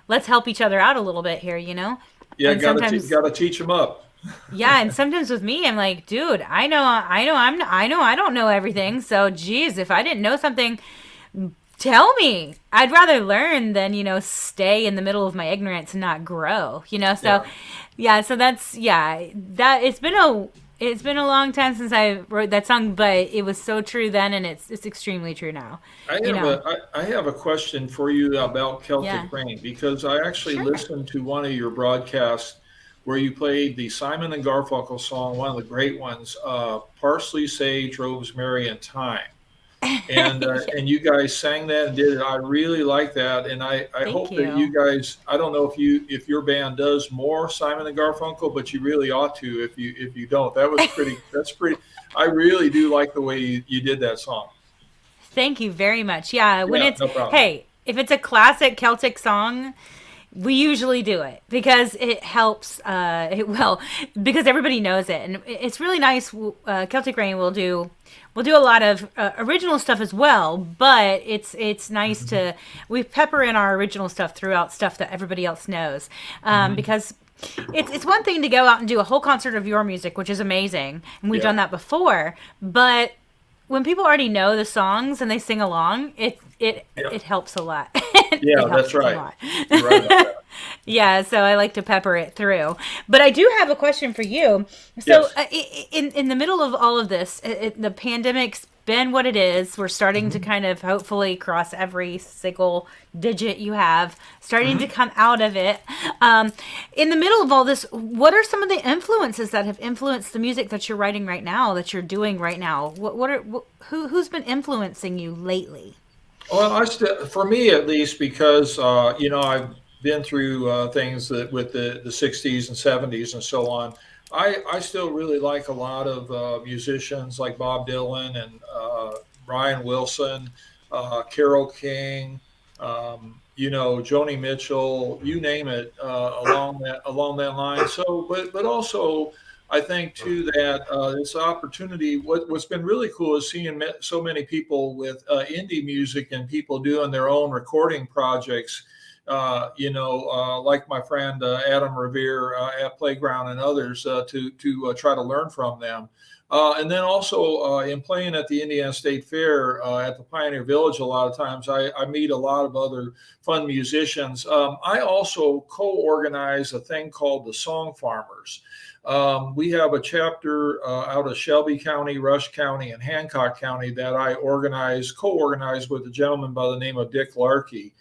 let's help each other out a little bit here. You know. Yeah, And got sometimes- to teach them up. Yeah, and sometimes with me, I'm like, dude, I know I don't know everything. So, geez, if I didn't know something, tell me. I'd rather learn than, stay in the middle of my ignorance and not grow, So, so that it's been a long time since I wrote that song, but it was so true then, and it's extremely true now. I have a question for you about Celtic Yeah. Rain, because I actually Sure. listened to one of your broadcasts where you played the Simon and Garfunkel song, one of the great ones, Parsley, Sage, Rosemary, and Thyme. And and you guys sang that and did it. I really like that, and I hope that you guys. I don't know if your band does more Simon and Garfunkel, but you really ought to. If you don't, that was pretty. That's pretty. I really do like the way you did that song. Thank you very much. Yeah, when it's no problem. hey, if it's a classic Celtic song, we usually do it because it helps. Because everybody knows it, and it's really nice. Celtic Rain will do a lot of original stuff as well, but it's nice to we pepper in our original stuff throughout stuff that everybody else knows, because it's one thing to go out and do a whole concert of your music, which is amazing, and we've done that before, but when people already know the songs and they sing along, it helps a lot. Yeah, that's right. You're right about that. Yeah, so I like to pepper it through. But I do have a question for you. So Yes. in the middle of all of this, the pandemic's been what it is. We're starting to kind of hopefully cross every single digit you have, starting to come out of it. In the middle of all this, what are some of the influences that have influenced the music that you're writing right now, that you're doing right now? Who's been influencing you lately? Well, for me at least, because I've been through things that with the '60s and '70s and so on. I still really like a lot of musicians like Bob Dylan and Brian Wilson, Carole King, Joni Mitchell, you name it, along that line. So, but also. I think too that this opportunity. What's been really cool is seeing so many people with indie music and people doing their own recording projects. Like my friend Adam Revere at Playground and others to try to learn from them. And then also in playing at the Indiana State Fair at the Pioneer Village, a lot of times I meet a lot of other fun musicians. I also co-organize a thing called the Song Farmers. We have a chapter out of Shelby County, Rush County, and Hancock County that I co-organize with a gentleman by the name of Dick Larkey.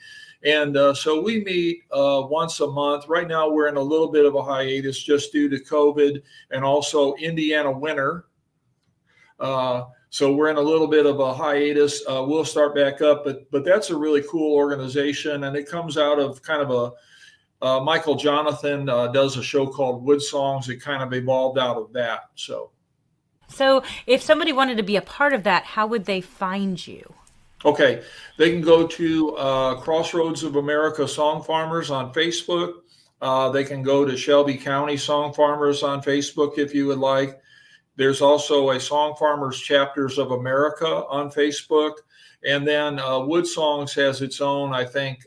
And so we meet once a month. Right now, we're in a little bit of a hiatus just due to COVID and also Indiana winter. So we're in a little bit of a hiatus. We'll start back up, but that's a really cool organization, and it comes out of kind of a Michael Jonathan does a show called Wood Songs. It kind of evolved out of that. So if somebody wanted to be a part of that, how would they find you? Okay, they can go to Crossroads of America Song Farmers on Facebook. They can go to Shelby County Song Farmers on Facebook if you would like. There's also a Song Farmers Chapters of America on Facebook. And then Wood Songs has its own, I think,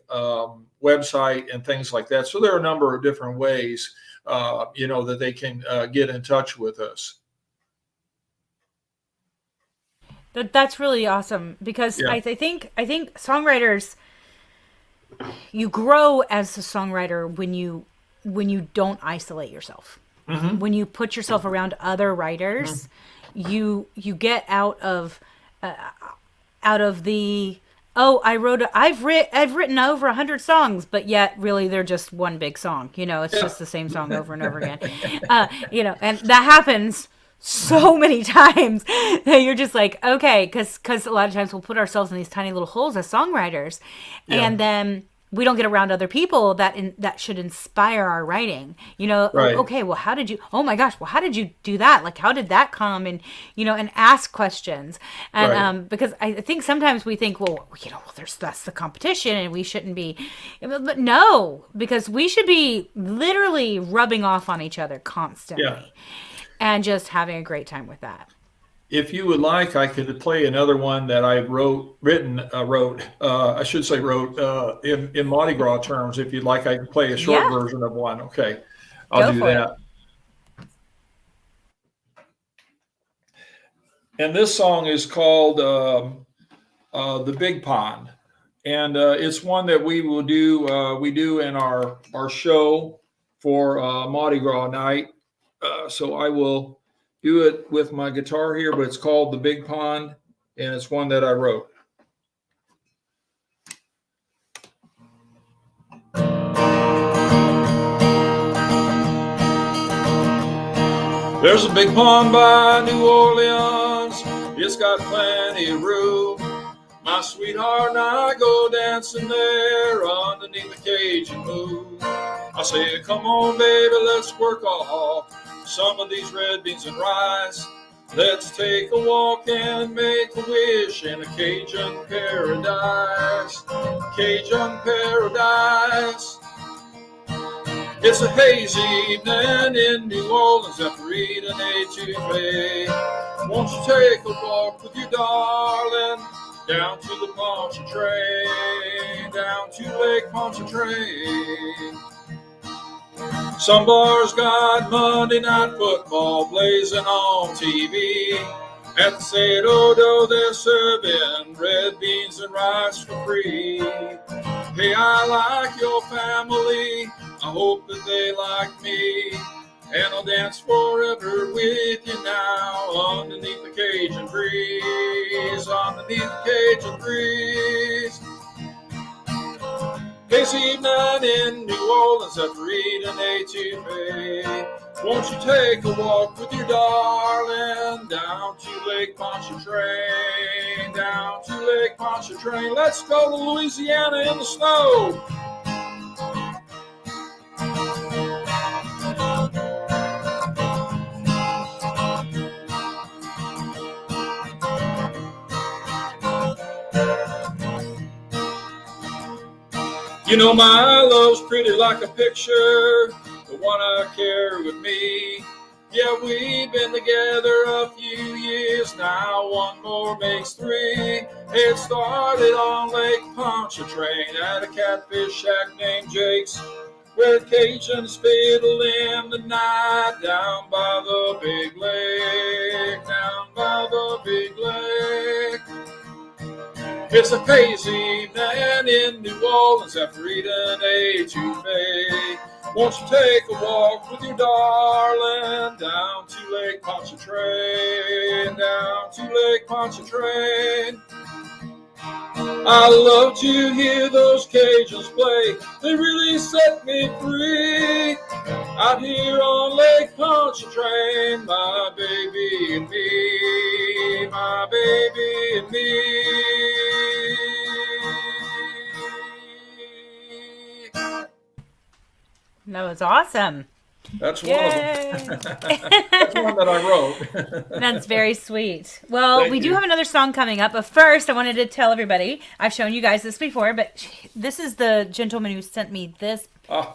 website and things like that. So there are a number of different ways, that they can get in touch with us. That's really awesome because Yeah. I think songwriters, you grow as a songwriter when you don't isolate yourself. Mm-hmm. When you put yourself around other writers, you get out of the I've written over 100 songs, but yet really they're just one big song. It's just the same song over and over again. And that happens so many times that you're just like, okay, because a lot of times we'll put ourselves in these tiny little holes as songwriters, and then we don't get around other people that should inspire our writing. Right. Okay, well, how did you do that? Like, how did that come? And and ask questions. And Right. Because I think sometimes we think, that's the competition, and we shouldn't be. But no, because we should be literally rubbing off on each other constantly. Yeah. And just having a great time with that. If you would like, I could play another one that I wrote in Mardi Gras terms. If you'd like, I can play a short version of one. Okay, I'll do that. And this song is called The Big Pond. And it's one that we will do. We do in our show for Mardi Gras night. So I will do it with my guitar here, but it's called The Big Pond, and it's one that I wrote. There's a big pond by New Orleans. It's got plenty of room. My sweetheart and I go dancing there underneath the Cajun moon. I say, come on, baby, let's work off some of these red beans and rice. Let's take a walk and make a wish in a Cajun paradise. Cajun paradise. It's a hazy evening in New Orleans after eating etouffee. Won't you take a walk with your darling down to the Pontchartrain, down to Lake Pontchartrain? Some bars got Monday Night Football blazing on TV. At the St. Odo, they're serving red beans and rice for free. Hey, I like your family. I hope that they like me. and I'll dance forever with you now underneath the Cajun breeze, underneath the Cajun breeze. This evening in New Orleans after eating etouffee, won't you take a walk with your darling down to Lake Pontchartrain, down to Lake Pontchartrain. Let's go to Louisiana in the snow. You know my love's pretty like a picture, the one I carry with me. Yeah, we've been together a few years now, one more makes three. It started on Lake Pontchartrain at a catfish shack named Jake's, where Cajuns fiddle in the night down by the big lake, down by the big lake. It's a hazy evening in New Orleans after eating etouffee. Won't you take a walk with your darling down to Lake Pontchartrain, down to Lake Pontchartrain? I love to hear those Cajuns play. They really set me free. Out here on Lake Pontchartrain, my baby and me, my baby and me. That was awesome. That's one Yay. of them. That's one that I wrote. That's very sweet. Well, Thank we do you. have another song coming up, but first I wanted to tell everybody, I've shown you guys this before, but this is the gentleman who sent me this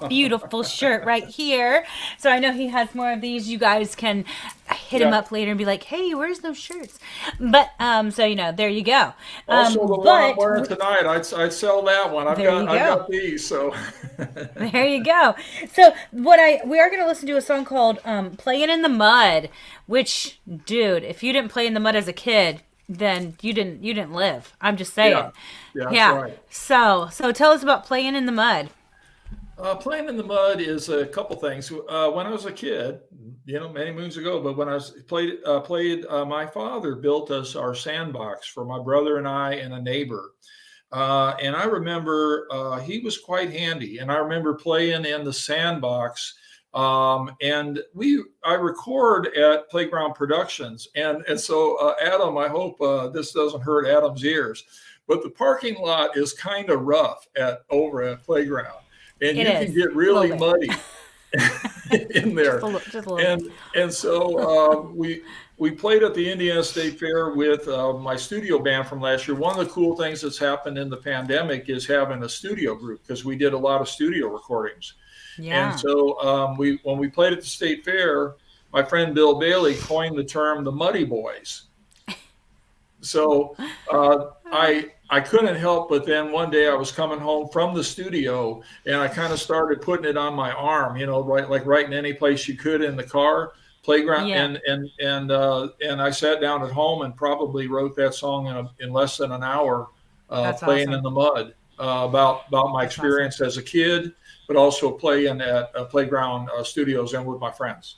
beautiful shirt right here. So I know he has more of these. You guys can hit him Yeah. up later and be like, hey, where's those shirts? But, so, you know, there you go. Also, the one I'm wearing tonight, I'd sell that one. I've There you got go. these. So There you go. So we are going to listen to a song called "Playing in the Mud," which, dude, if you didn't play in the mud as a kid, then you didn't live. I'm just saying. yeah, that's right. So tell us about "Playing in the Mud." Playing in the mud is a couple things. When I was a kid, many moons ago, but when I was played, my father built us our sandbox for my brother and I and a neighbor. And I remember he was quite handy, and I remember playing in the sandbox. And I record at Playground Productions, and so Adam, I hope this doesn't hurt Adam's ears, but the parking lot is kind of rough over at Playground. And you can get really muddy in there. Just a little. And so we played at the Indiana State Fair with my studio band from last year. One of the cool things that's happened in the pandemic is having a studio group, because we did a lot of studio recordings. Yeah. And so when we played at the State Fair, my friend Bill Bailey coined the term the Muddy Boys. So I couldn't help but then one day I was coming home from the studio and I kind of started putting it on my arm, like writing any place you could in the car, Playground. Yeah. And I sat down at home and probably wrote that song in less than an hour, That's playing awesome. in the mud, about my experience as a kid, but also playing at Playground Studios and with my friends.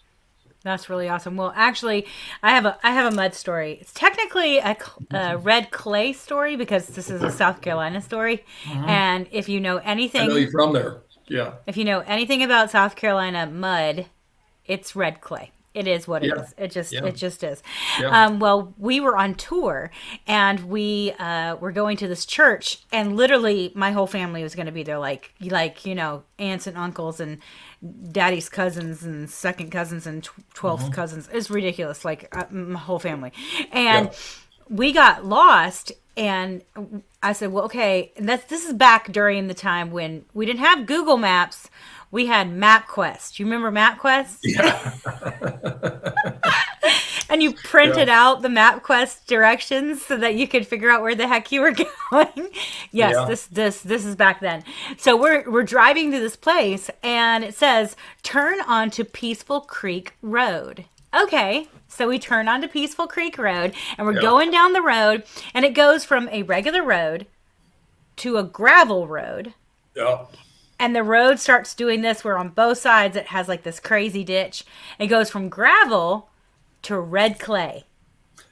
That's really awesome. Well, actually, I have a mud story. It's technically a red clay story because this is a South Carolina story. And if you know I anything, know you're from there. Yeah. if you know anything about South Carolina mud, it's red clay. It is what it is. It just is. Yeah. Well, we were on tour and we were going to this church, and literally my whole family was going to be there, like aunts and uncles and daddy's cousins and second cousins and 12th cousins. It's ridiculous, like my whole family. And we got lost, and I said, well, okay, and this is back during the time when we didn't have Google Maps. We had MapQuest. You remember MapQuest? Yeah. And you printed out the MapQuest directions so that you could figure out where the heck you were going. Yes, Yeah. this is back then. So we're driving to this place, and it says turn onto Peaceful Creek Road. Okay, so we turn onto Peaceful Creek Road, and we're going down the road, and it goes from a regular road to a gravel road. Yeah. And the road starts doing this where on both sides it has like this crazy ditch. It goes from gravel to red clay.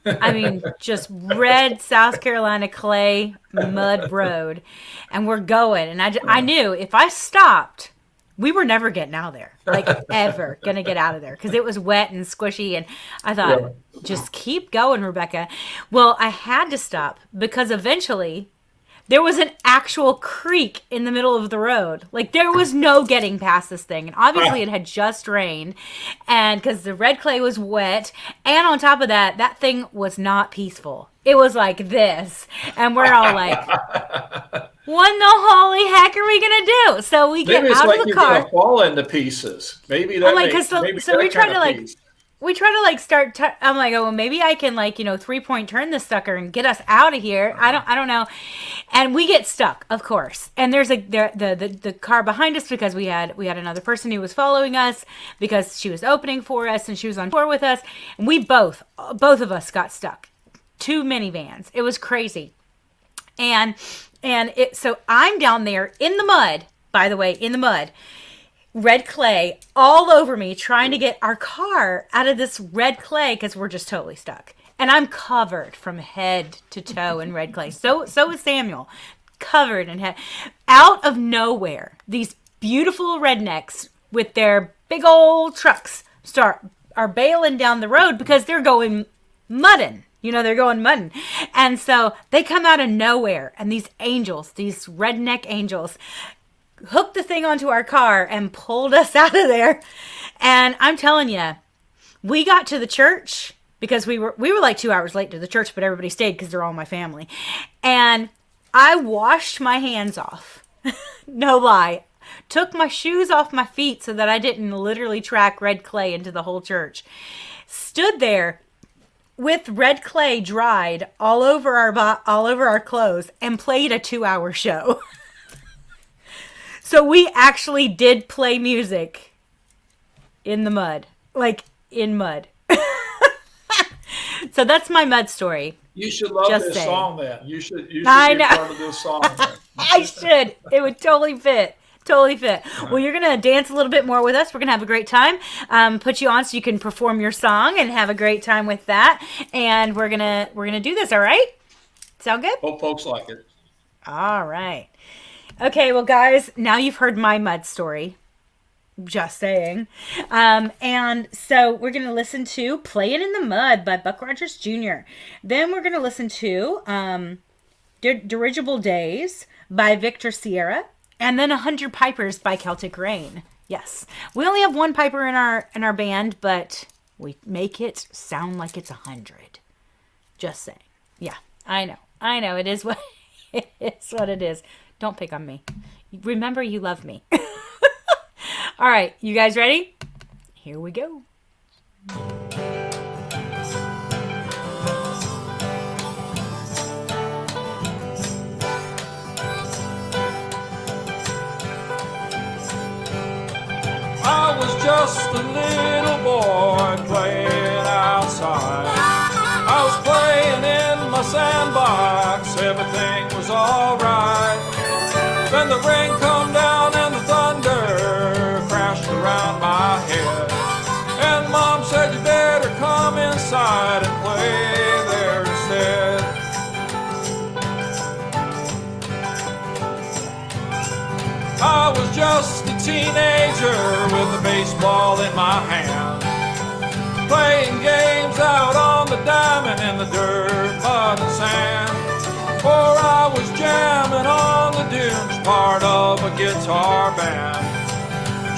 I mean, just red South Carolina clay mud road. And we're going. And I knew if I stopped, we were never getting out of there, like ever going to get out of there because it was wet and squishy. And I thought, just keep going, Rebecca. Well, I had to stop because eventually there was an actual creek in the middle of the road. Like there was no getting past this thing. And obviously it had just rained and because the red clay was wet. And on top of that, that thing was not peaceful. It was like this. And we're all like, what the holy heck are we going to do? So we get Maybe it's out like of the you're car. gonna fall into pieces. Maybe that. I'm like, makes, so, maybe so that we try kind to of like, piece. we try to like start. I'm like, oh, well, maybe I can like 3-point turn this sucker and get us out of here. I don't know. And we get stuck, of course. And there's the car behind us because we had another person who was following us because she was opening for us and she was on tour with us. And we both of us got stuck. 2 minivans. It was crazy. And so I'm down there in the mud. By the way, in the mud. Red clay all over me trying to get our car out of this red clay because we're just totally stuck. And I'm covered from head to toe in red clay. So is Samuel. Covered in head. Out of nowhere, these beautiful rednecks with their big old trucks are bailing down the road because they're going mudding. They're going mudding. And so they come out of nowhere. And these angels, these redneck angels, hooked the thing onto our car and pulled us out of there. And I'm telling you, we got to the church because we were like 2 hours late to the church, but everybody stayed because they're all my family. And I washed my hands off. No lie. Took my shoes off my feet so that I didn't literally track red clay into the whole church. Stood there with red clay dried all over our clothes and played a 2-hour show. So we actually did play music in the mud, like in mud. So that's my mud story. You should love Just this saying. song then. You should be I know. part of this song. I should. It would totally fit. Totally fit. Well, you're going to dance a little bit more with us. We're going to have a great time. Put you on so you can perform your song and have a great time with that. And we're going to do this, all right? Sound good? Hope folks like it. All right. Okay, well, guys, now you've heard my mud story. Just saying. And so we're going to listen to Playing in the Mud by Buck Rogers Jr. Then we're going to listen to Dirigible Days by Victor Sierra. And then 100 Pipers by Celtic Rain. Yes. We only have 1 piper in our band, but we make it sound like it's 100. Just saying. Yeah, I know. It is what it's what it is. Don't pick on me. Remember, you love me. All right, you guys ready? Here we go. I was just a little boy playing outside. I was playing in my sandbox, everything was alright. Then the rain come down and the thunder crashed around my head. And Mom said, you better come inside and play there instead. I was just a teenager with a baseball in my hand, playing games out on the diamond in the dirt, mud and sand. Or I was jamming on the dunes, part of a guitar band,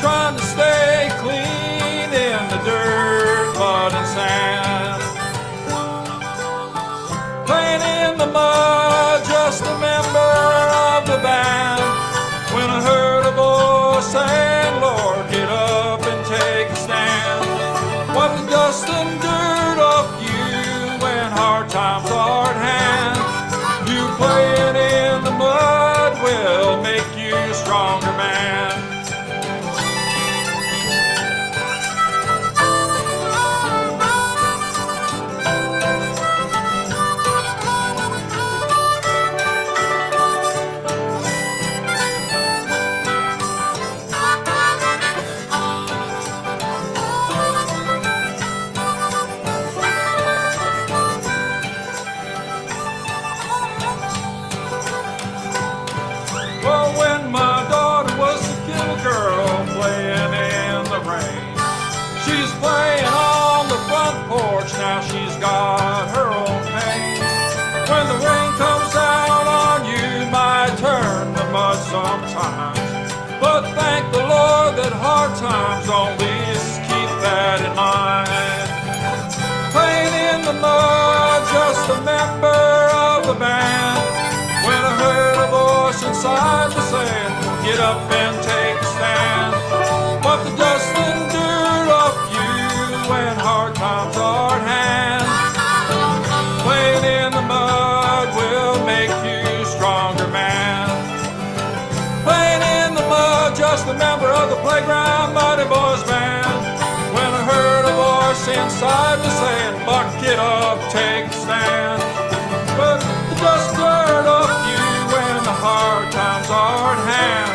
trying to stay clean in the dirt, mud and sand. Playing in the mud, just a member of the band, when I heard a voice saying, Lord, get up and take a stand. Wipe the dust and dirt off you when hard times are at hand. You playing in the mud will make you a stronger man. got her own pain. When the rain comes down on you, might turn to mud sometimes. But thank the Lord that hard times only keep that in mind. Playing in the mud, just a member of the band. When I heard a voice inside me saying, get up and take a stand. But the dust and dirt of you when hard times are at hand. Playing in the mud will make you stronger, man. Playing in the mud, just a member of the playground Muddy Boys band. When I heard a voice inside me saying, Buck, get up, take a stand. But the dust dirt of you when the hard times are at hand.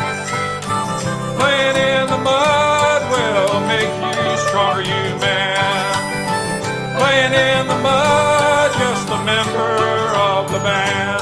Playing in the mud will make you stronger, you man. Playing in the mud, just a member of the band.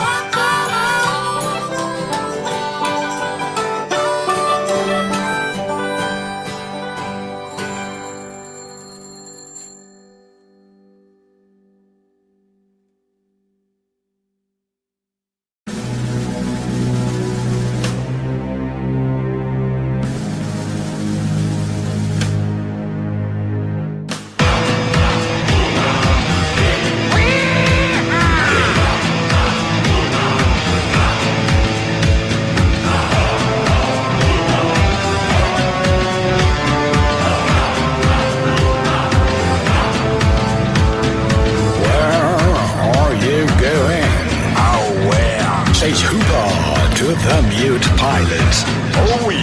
The mute pilot. Oh, oui.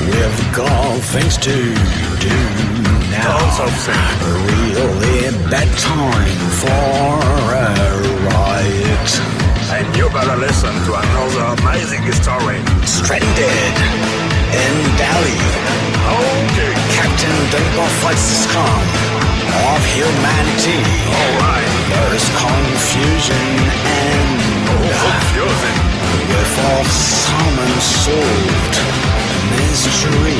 We've got things to do now. Really bad time for a riot. And you better listen to another amazing story. Stranded in Delhi. Okay. Captain Dunbar fights the scum of humanity. Alright. There's confusion and confusing. with all some unsolved mystery.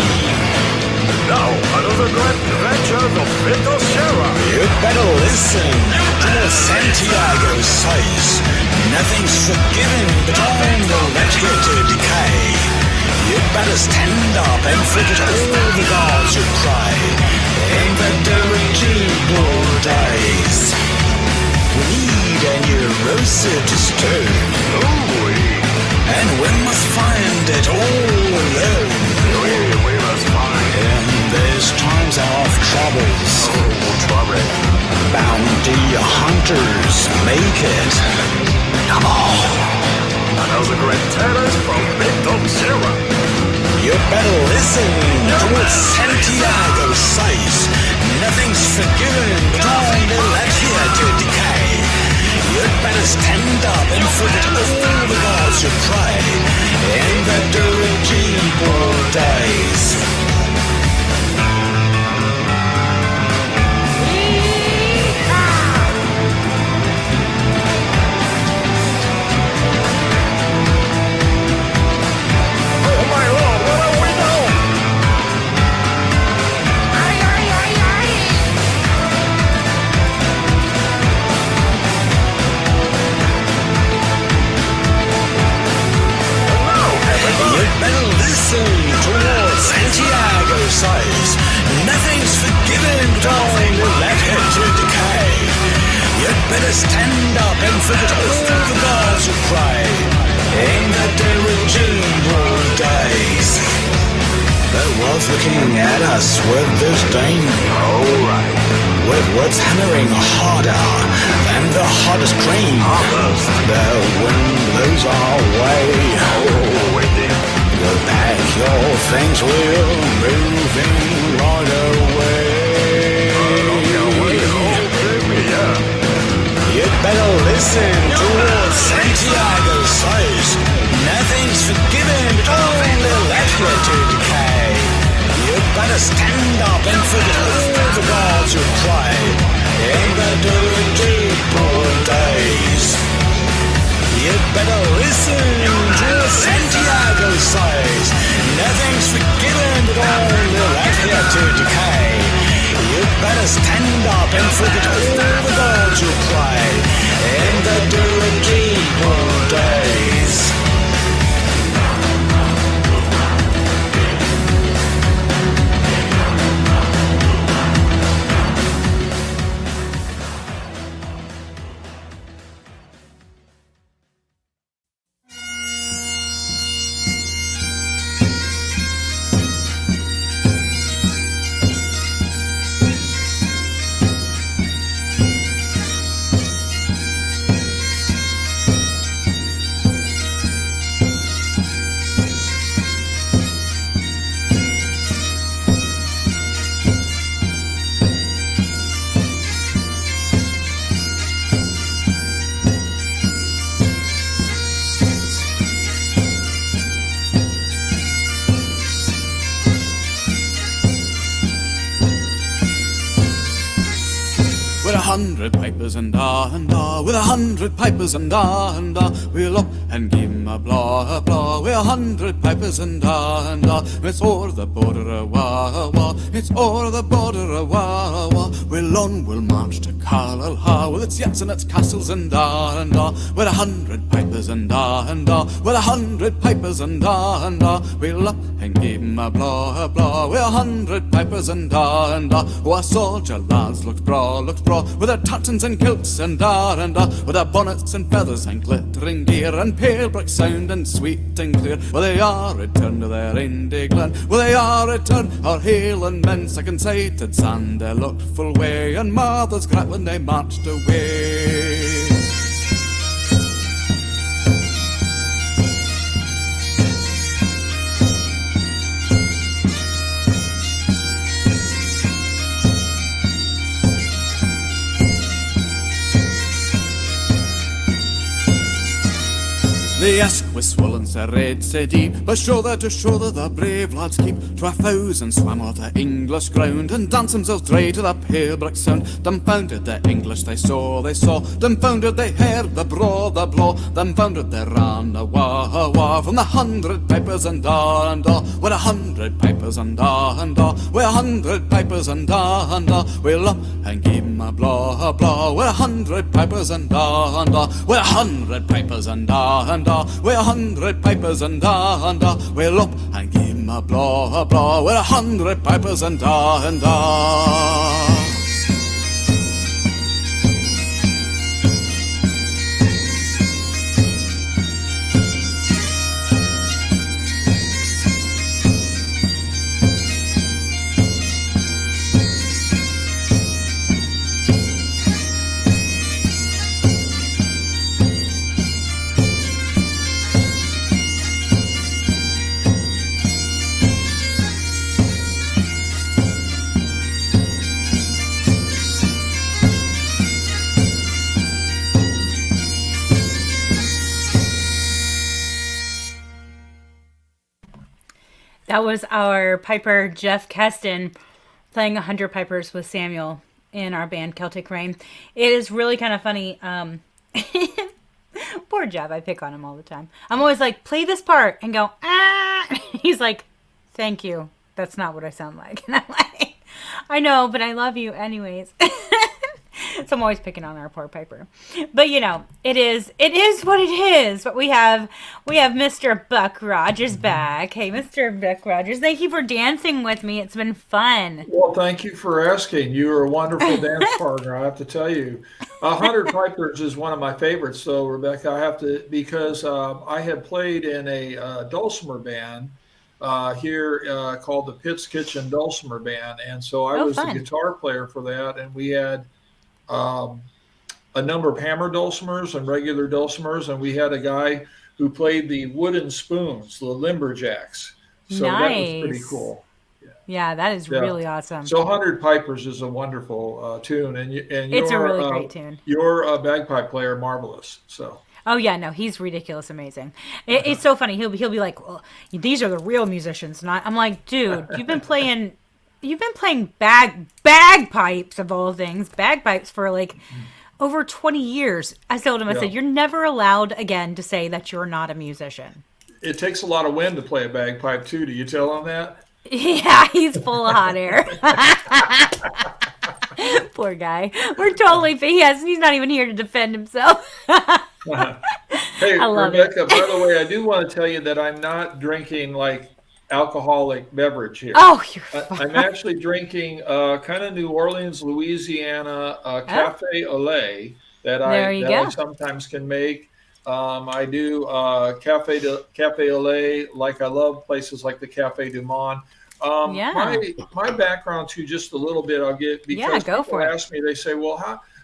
Now, another great adventure of Vito Sierra. You'd better listen to what Santiago says. Nothing's forgiven but all left here to decay. You'd better stand up and forget all the gods you pray in the dirigible days. We need a new Rosetta Stone. And we must find it all alone. We must find in these times of troubles. Trouble. Bounty hunters make it. Come on. Another great tales from Vito Sierra. You better listen to what Santiago says. Nothing's forgiven, but only left here to decay. You'd better stand up and forget all the gods you pray in the dirigible days. Oh my lord, what have we done? You'd better listen to what Santiago says. Nothing's forgiven, but only left here to decay. You'd better stand up and forget all the gods you pray in the dirigible days. The world's looking at us with disdain. Alright. With words hammering harder than the hardest cream. The wind blows our way. We'll pack your things, we'll move in right away. You'd better listen to what Santiago says. Nothing's forgiven, but only left here to decay. You'd better stand up and forget all the gods you pray in the dirigible days. You'd better listen to what Santiago says. Nothing's forgiven, but only left here to decay. You'd better stand up and forget all the gods you cry in the dirigible days. With 100 pipers and with 100 pipers and we'll up and give 'em a blaw. With 100 pipers and it's o'er the border wah. It's o'er the border wah. We'll march to Carlisle with its yetts and its castles and with 100 pipers and with 100 pipers and we'll up and give 'em a blaw. With 100 pipers and our soldier lads looked braw, with their tartans and kilts and with their bonnets and feathers and glittering gear and pale brick sound and sweet and clear. Well, they are returned to their Indy Glen. Well, they are returned, our Hieland men, second sighted sand. They looked full way and mothers cried when they marched away. The Esk was swollen, sae red, sae deep, but show that the brave lads keep. 12,000 swam o'er the English ground and danced themselves dry to the pale brick sound. Dumbfounded the English they saw, dumbfounded they heard the blow, dumbfounded they ran a wah from the 100 pipers and with 100 pipers and with 100 pipers and we'll up and give 'em a blaw, with 100 pipers and with 100 pipers and with 100 pipers and we'll up and give 'em a blaw, with 100 pipers and That was our piper, Jeff Keston, playing 100 pipers with Samuel in our band, Celtic Rain. It is really kind of funny. Poor Jeff, I pick on him all the time. I'm always like, play this part, and go, ah! He's like, thank you. That's not what I sound like. And I'm like, I know, but I love you anyways. So I'm always picking on our poor piper. But you know, it is what it is. But we have Mr. Buck Rogers back. Hey, Mr. Buck Rogers, thank you for dancing with me. It's been fun. Well, thank you for asking. You are a wonderful dance partner, I have to tell you. 100 Pipers is one of my favorites, though, Rebecca. I have to, because I had played in a dulcimer band here called the Pitt's Kitchen Dulcimer Band. And so I was the guitar player for that. And we had a number of hammer dulcimers and regular dulcimers, and we had a guy who played the wooden spoons, the lumberjacks. So that was pretty cool. Yeah, that is really awesome. So 100 Pipers is a wonderful tune, and it's a really great tune. You're a bagpipe player, marvelous. So. Oh yeah, no, he's ridiculous, amazing. It's so funny. He'll be like, well, these are the real musicians, and I'm like, dude, you've been playing bagpipes of all things, bagpipes for like over 20 years. I told him, I said, you're never allowed again to say that you're not a musician. It takes a lot of wind to play a bagpipe too. Do you tell him that? Yeah, he's full of hot air. Poor guy. We're totally. He's not even here to defend himself. Hey, I love it. Rebecca, by the way, I do want to tell you that I'm not drinking like alcoholic beverage here. Oh, you're I'm fine. actually drinking kind of New Orleans, Louisiana Oh, cafe au lait that there I you that I go. sometimes can make. I do cafe au lait, like I love places like the Cafe Du Monde. My Yeah. my background too, just a little bit. I'll get Yeah, because go people for it. ask me, they say, "Well,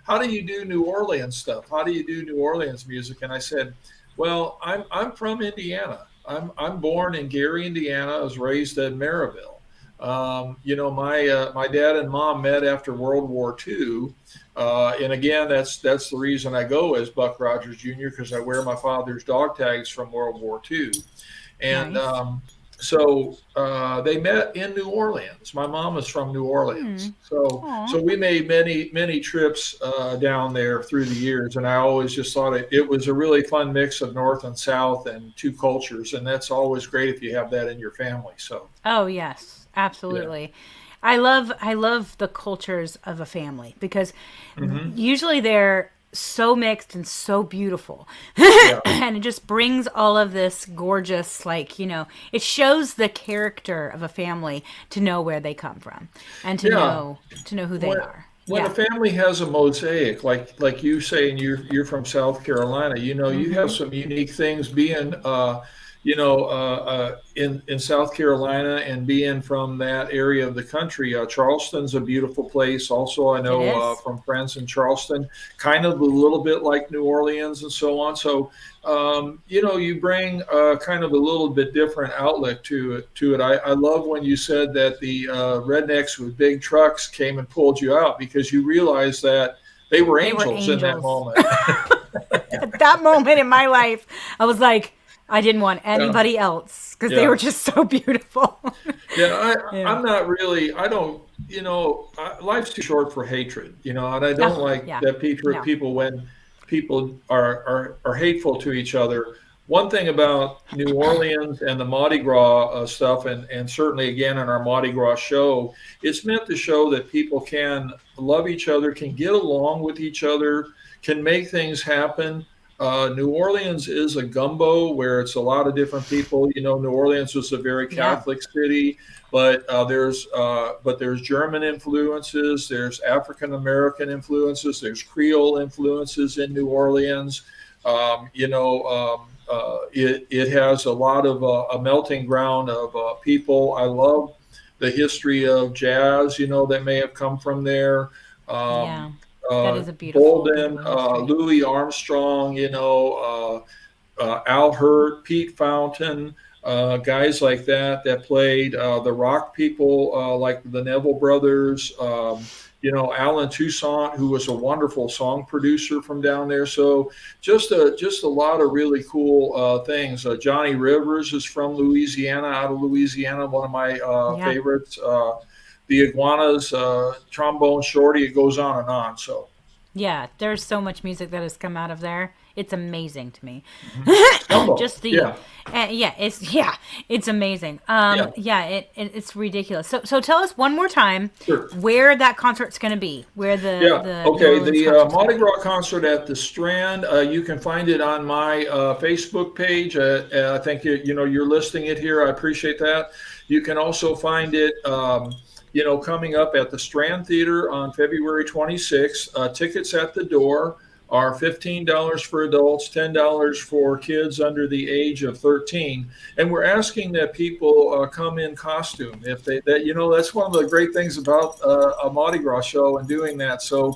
how do you do New Orleans stuff? How do you do New Orleans music?" And I said, "Well, I'm from Indiana. I'm born in Gary, Indiana. I was raised in Maryville. My dad and mom met after World War II, and again, that's the reason I go as Buck Rogers Jr. because I wear my father's dog tags from World War II, and Nice. they met in New Orleans. My mom is from New Hmm. Orleans, so Aw. we made many trips down there through the years, and I always just thought it was a really fun mix of North and South and two cultures, and that's always great if you have that in your family. So Oh, yes. yeah. Absolutely. I love the cultures of a family because Hmm. usually they're so mixed and so beautiful. Yeah. And it just brings all of this gorgeous, like, it shows the character of a family to know where they come from and to Yeah. know who they when are. when a Yeah. family has a mosaic, like you say, and you're from South Carolina, you have Mm-hmm. some unique things being in South Carolina and being from that area of the country. Charleston's a beautiful place. Also, I It know is. from friends in Charleston, kind of a little bit like New Orleans and so on. So you bring kind of a little bit different outlet to it. I love when you said that the rednecks with big trucks came and pulled you out because you realized that they were They were angels in that angels. moment. At that moment in my life, I was like, I didn't want Yeah, anybody else because they yeah. were just so beautiful. Yeah, Yeah. I'm not really, I don't, life's too short for hatred, and I don't Oh, like yeah. that No. people, when people are hateful to each other. One thing about New Orleans and the Mardi Gras stuff, and certainly again in our Mardi Gras show, it's meant to show that people can love each other, can get along with each other, can make things happen. New Orleans is a gumbo where it's a lot of different people. New Orleans was a very Yeah. Catholic city, but there's German influences, there's African American influences, there's Creole influences in New Orleans. It has a lot of a melting ground of people. I love the history of jazz, that may have come from there. Um, Yeah. That is a beautiful, Bolden, beautiful history. Louis Armstrong, Al Hurt, Pete Fountain, guys like that played the rock people like the Neville Brothers. Alan Toussaint, who was a wonderful song producer from down there. So just a lot of really cool things. Johnny Rivers is from Louisiana, out of Louisiana, one of my Yeah. favorites. The Iguanas, Trombone Shorty, it goes on and on. So. Yeah. There's so much music that has come out of there. It's amazing to me. Mhm. Gumbo, Just the, yeah, it's amazing. yeah, Yeah, it's ridiculous. So tell us one more time sure. where that concert's going to be, where Yeah. the New Okay. Orleans The concert's going to Mardi be. Gras concert at the Strand. You can find it on my Facebook page. I think you're listing it here. I appreciate that. You can also find it, coming up at the Strand Theater on February 26th. Tickets at the door are $15 for adults, $10 for kids under the age of 13, and we're asking that people come in costume. If that's one of the great things about a Mardi Gras show and doing that. So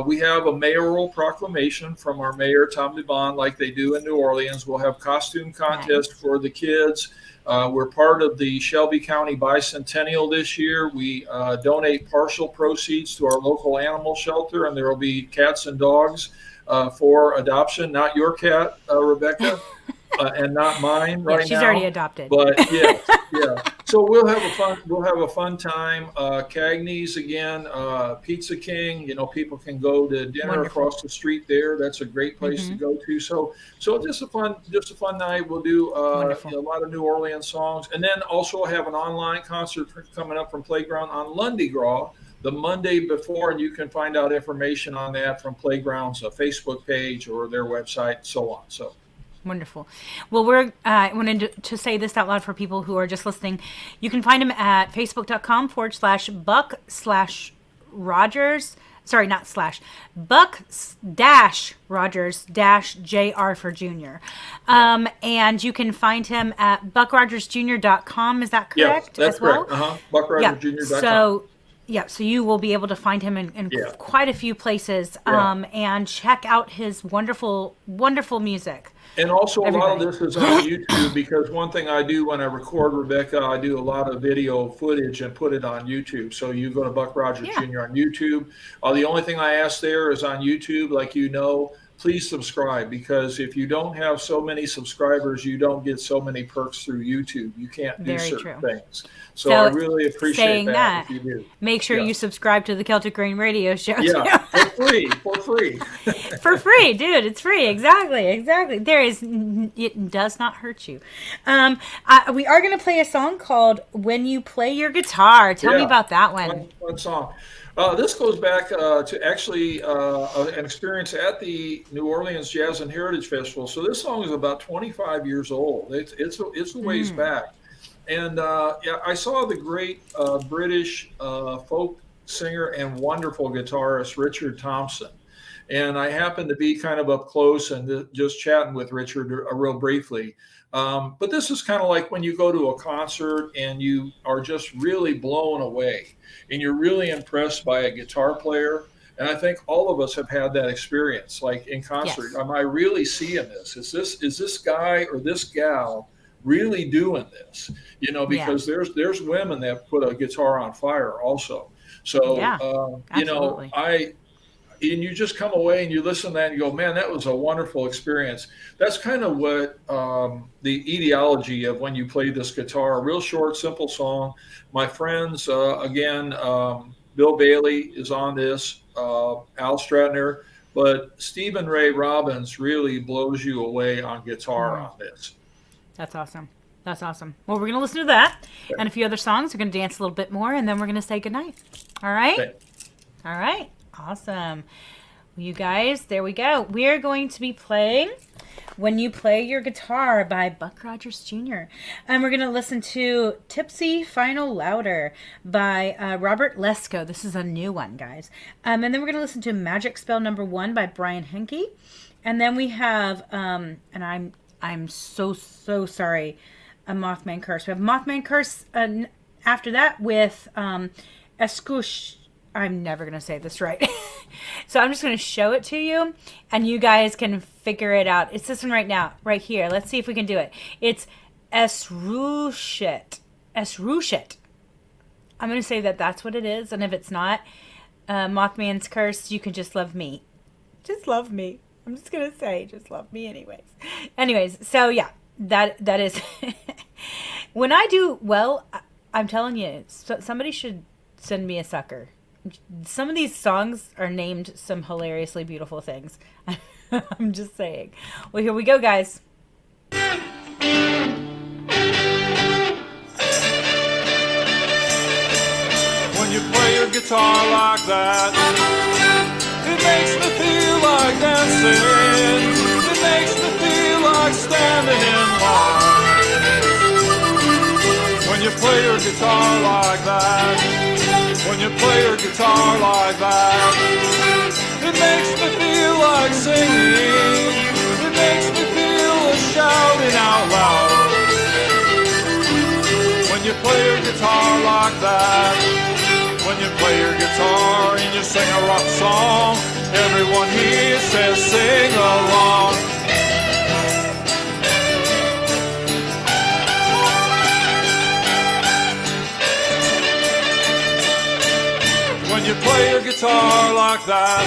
we have a mayoral proclamation from our mayor Tom DeBon, like they do in New Orleans. We'll have costume contest Nice. for the kids. We're part of the Shelby County Bicentennial this year. We donate partial proceeds to our local animal shelter, and there will be cats and dogs for adoption. Not your cat, Rebecca, and not mine Yeah, right she's already now. adopted. But yes, yeah. So we'll have a fun time. Cagney's again, Pizza King. People can go to dinner Wonderful. across the street there. That's a great place to Hmm. go to. So just a fun night. We'll do Wonderful. a lot of New Orleans songs, and then also have an online concert coming up from Playground on Lundi Gras. the Monday before, and you can find out information on that from Playground's Facebook page or their website, and so on. So. Wonderful. Well, I wanted to say this out loud for people who are just listening. You can find him at facebook.com/Buck/Rogers. Sorry, not slash. Buck-Rogers-JR for Junior. And you can find him at buckrogersjr.com. Is that correct? Yes, that's as well? correct. Buckrogersjr.com. So you will be able to find him in quite a few places, and check out his wonderful, wonderful music. And also, a lot of this is on YouTube, because one thing I do when I record Rebecca, I do a lot of video footage and put it on YouTube. So you go to Buck Rogers Jr. on YouTube. The only thing I ask there is on YouTube, like please subscribe, because if you don't have so many subscribers, you don't get so many perks through YouTube. You can't do certain things. So I really appreciate that if you do. Make sure you subscribe to the Celtic Rain Radio Show. Yeah, for free. For free, dude. It's free. Exactly. It does not hurt you. We are going to play a song called When You Play Your Guitar. Tell me about that one. One song. This goes back to actually an experience at the New Orleans Jazz and Heritage Festival. So this song is about 25 years old. It's a ways back. And I saw the great British folk singer and wonderful guitarist Richard Thompson. And I happened to be kind of up close and just chatting with Richard real briefly. But this is kind of like when you go to a concert and you are just really blown away and you're really impressed by a guitar player. And I think all of us have had that experience, like in concert. Yes. Am I really seeing this? Is this guy or this gal really doing this? Because there's women that put a guitar on fire also. So, and you just come away and you listen to that and you go, man, that was a wonderful experience. That's kind of what the etiology of When You Play This Guitar, a real short, simple song. My friends, again, Bill Bailey is on this, Al Stratner, but Stephen Ray Robbins really blows you away on guitar on this. That's awesome. Well, we're going to listen to that and a few other songs. We're going to dance a little bit more, and then we're going to say goodnight. All right? Okay. All right. Awesome. Well, you guys, there we go. We're going to be playing When You Play Your Guitar by Buck Rogers Jr. And we're going to listen to Tipsy Final Louder by Robert Lesko. This is a new one, guys. And then we're going to listen to Magic Spell No. 1 by Brian Henke. And then we have, and I'm so sorry, a Mothman Curse. We have Mothman Curse after that with Escush. I'm never going to say this right. So I'm just going to show it to you and you guys can figure it out. It's this one right now, right here. Let's see if we can do it. It's Esrushit. I'm going to say that that's what it is. And if it's not Mothman's Curse, you can just love me. Just love me. I'm just going to say, just love me anyways. So yeah, that is. When I do well, I'm telling you, somebody should send me a sucker. Some of these songs are named some hilariously beautiful things. I'm just saying. Well, here we go, guys. When you play your guitar like that, it makes me feel like dancing. It makes me feel like standing in line. When you play your guitar like that, when you play your guitar like that, it makes me feel like singing. It makes me feel like shouting out loud. When you play your guitar like that, when you play your guitar and you sing a rock song, everyone here says sing along. When you play your guitar like that,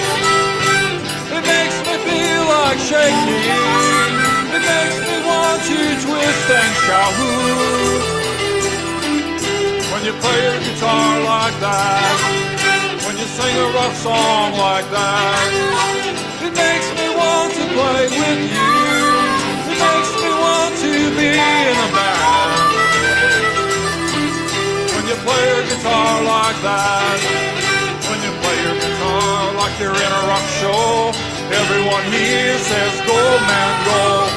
it makes me feel like shaking. It makes me want to twist and shout. When you play your guitar like that, when you sing a rock song like that, it makes me want to play with you. It makes me want to be in a band. When you play your guitar like that, you're in a rock show. Everyone here says go, man, go.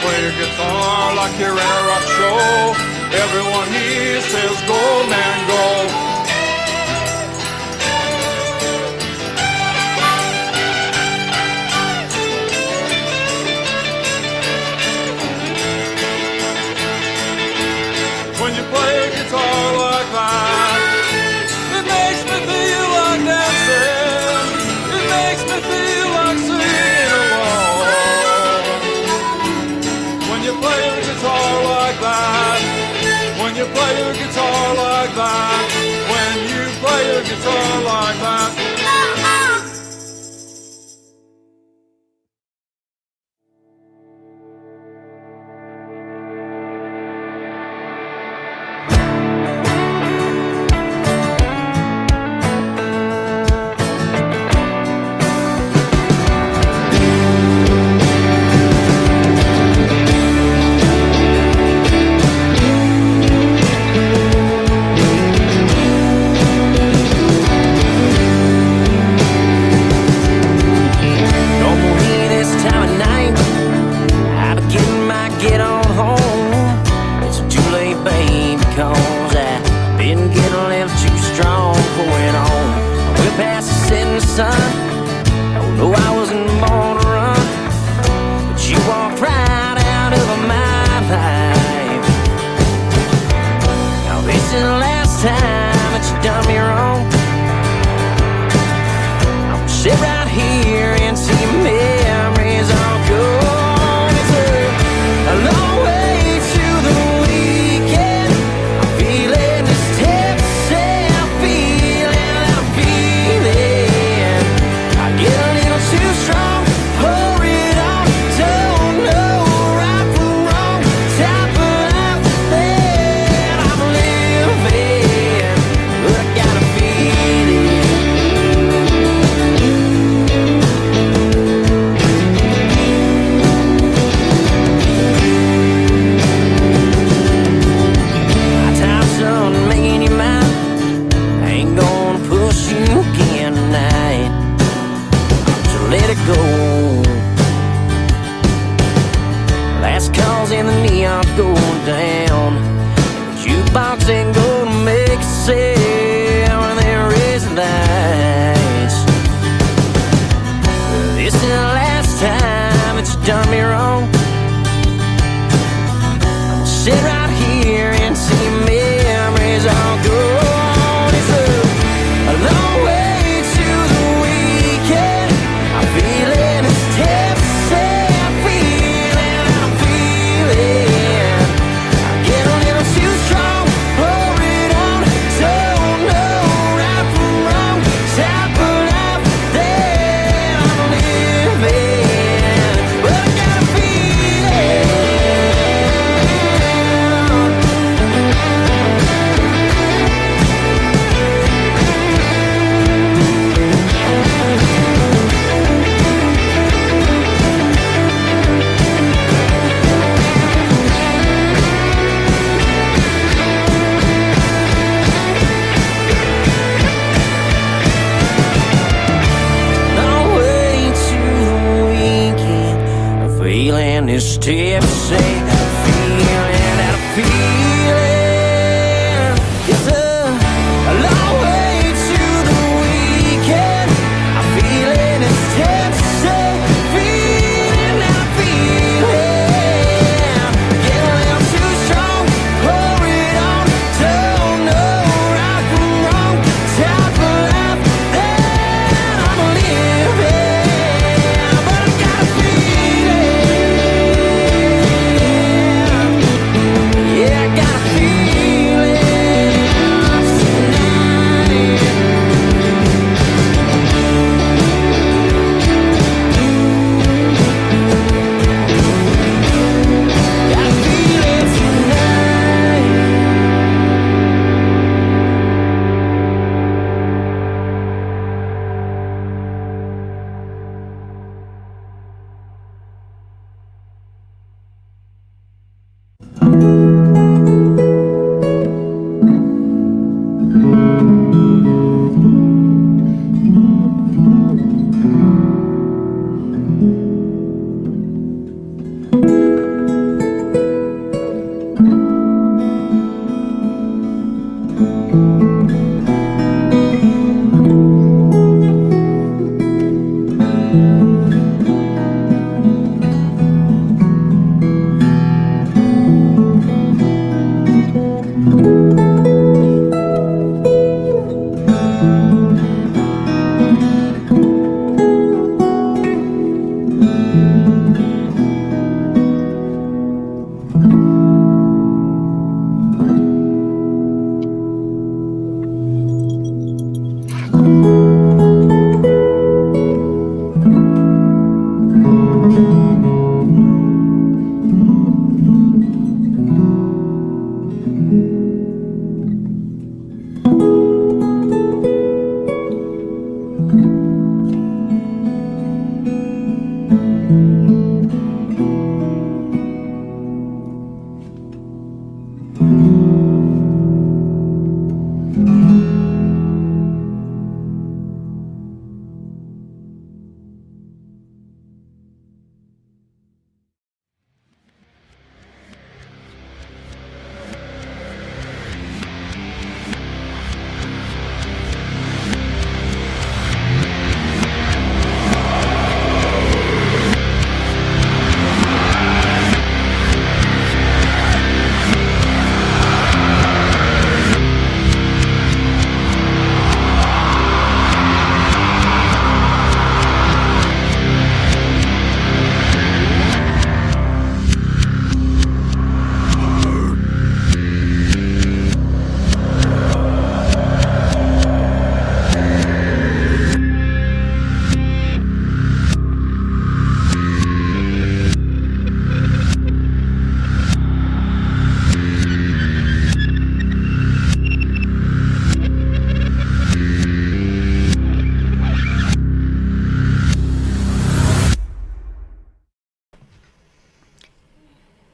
Play your guitar like you're in a rock show. Everyone here says go, man, go. When you play a guitar like that, it makes me feel like dancing. It makes me feel like singing along. When you play a guitar like that, when you play a guitar like that, when you play a guitar like that.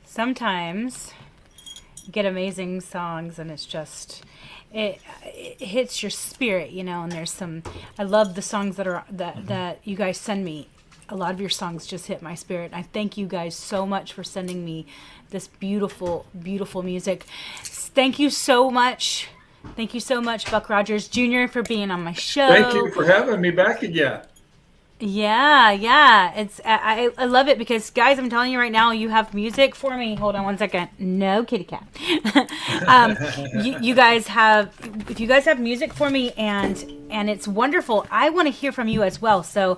Sometimes you get amazing songs and it's just it hits your spirit, you know. And there's some, I love the songs that you guys send me. A lot of your songs just hit my spirit. I thank you guys so much for sending me this beautiful music. Thank you so much. Thank you so much, Buck Rogers Jr., for being on my show. Thank you for having me back again. Yeah. It's I love it because, guys, I'm telling you right now, you have music for me. Hold on one second. No kitty cat. You guys have, if you guys have music for me and it's wonderful, I want to hear from you as well. So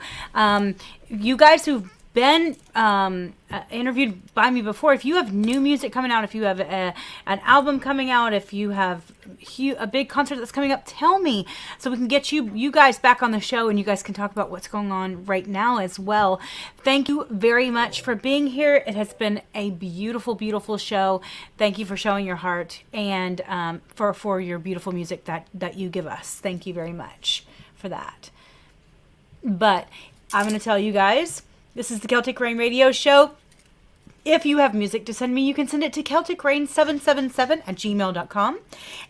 you guys who've been interviewed by me before, if you have new music coming out, if you have an album coming out, if you have a big concert that's coming up, tell me so we can get you guys back on the show and you guys can talk about what's going on right now as well. Thank you very much for being here. It has been a beautiful show. Thank you for showing your heart and for your beautiful music that you give us. Thank you very much for that. But I'm going to tell you guys, this is the Celtic Rain Radio Show. If you have music to send me, you can send it to CelticRain777@gmail.com.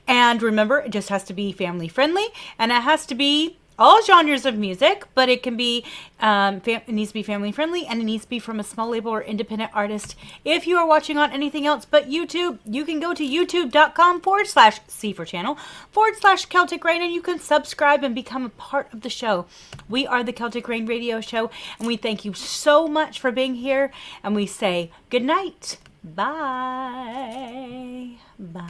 And remember, it just has to be family friendly, and it has to be all genres of music, but it can be, it needs to be family friendly, and it needs to be from a small label or independent artist. If you are watching on anything else but YouTube, you can go to youtube.com/C4channel/Celtic Rain, and you can subscribe and become a part of the show. We are the Celtic Rain Radio Show, and we thank you so much for being here, and we say good night. Bye. Bye.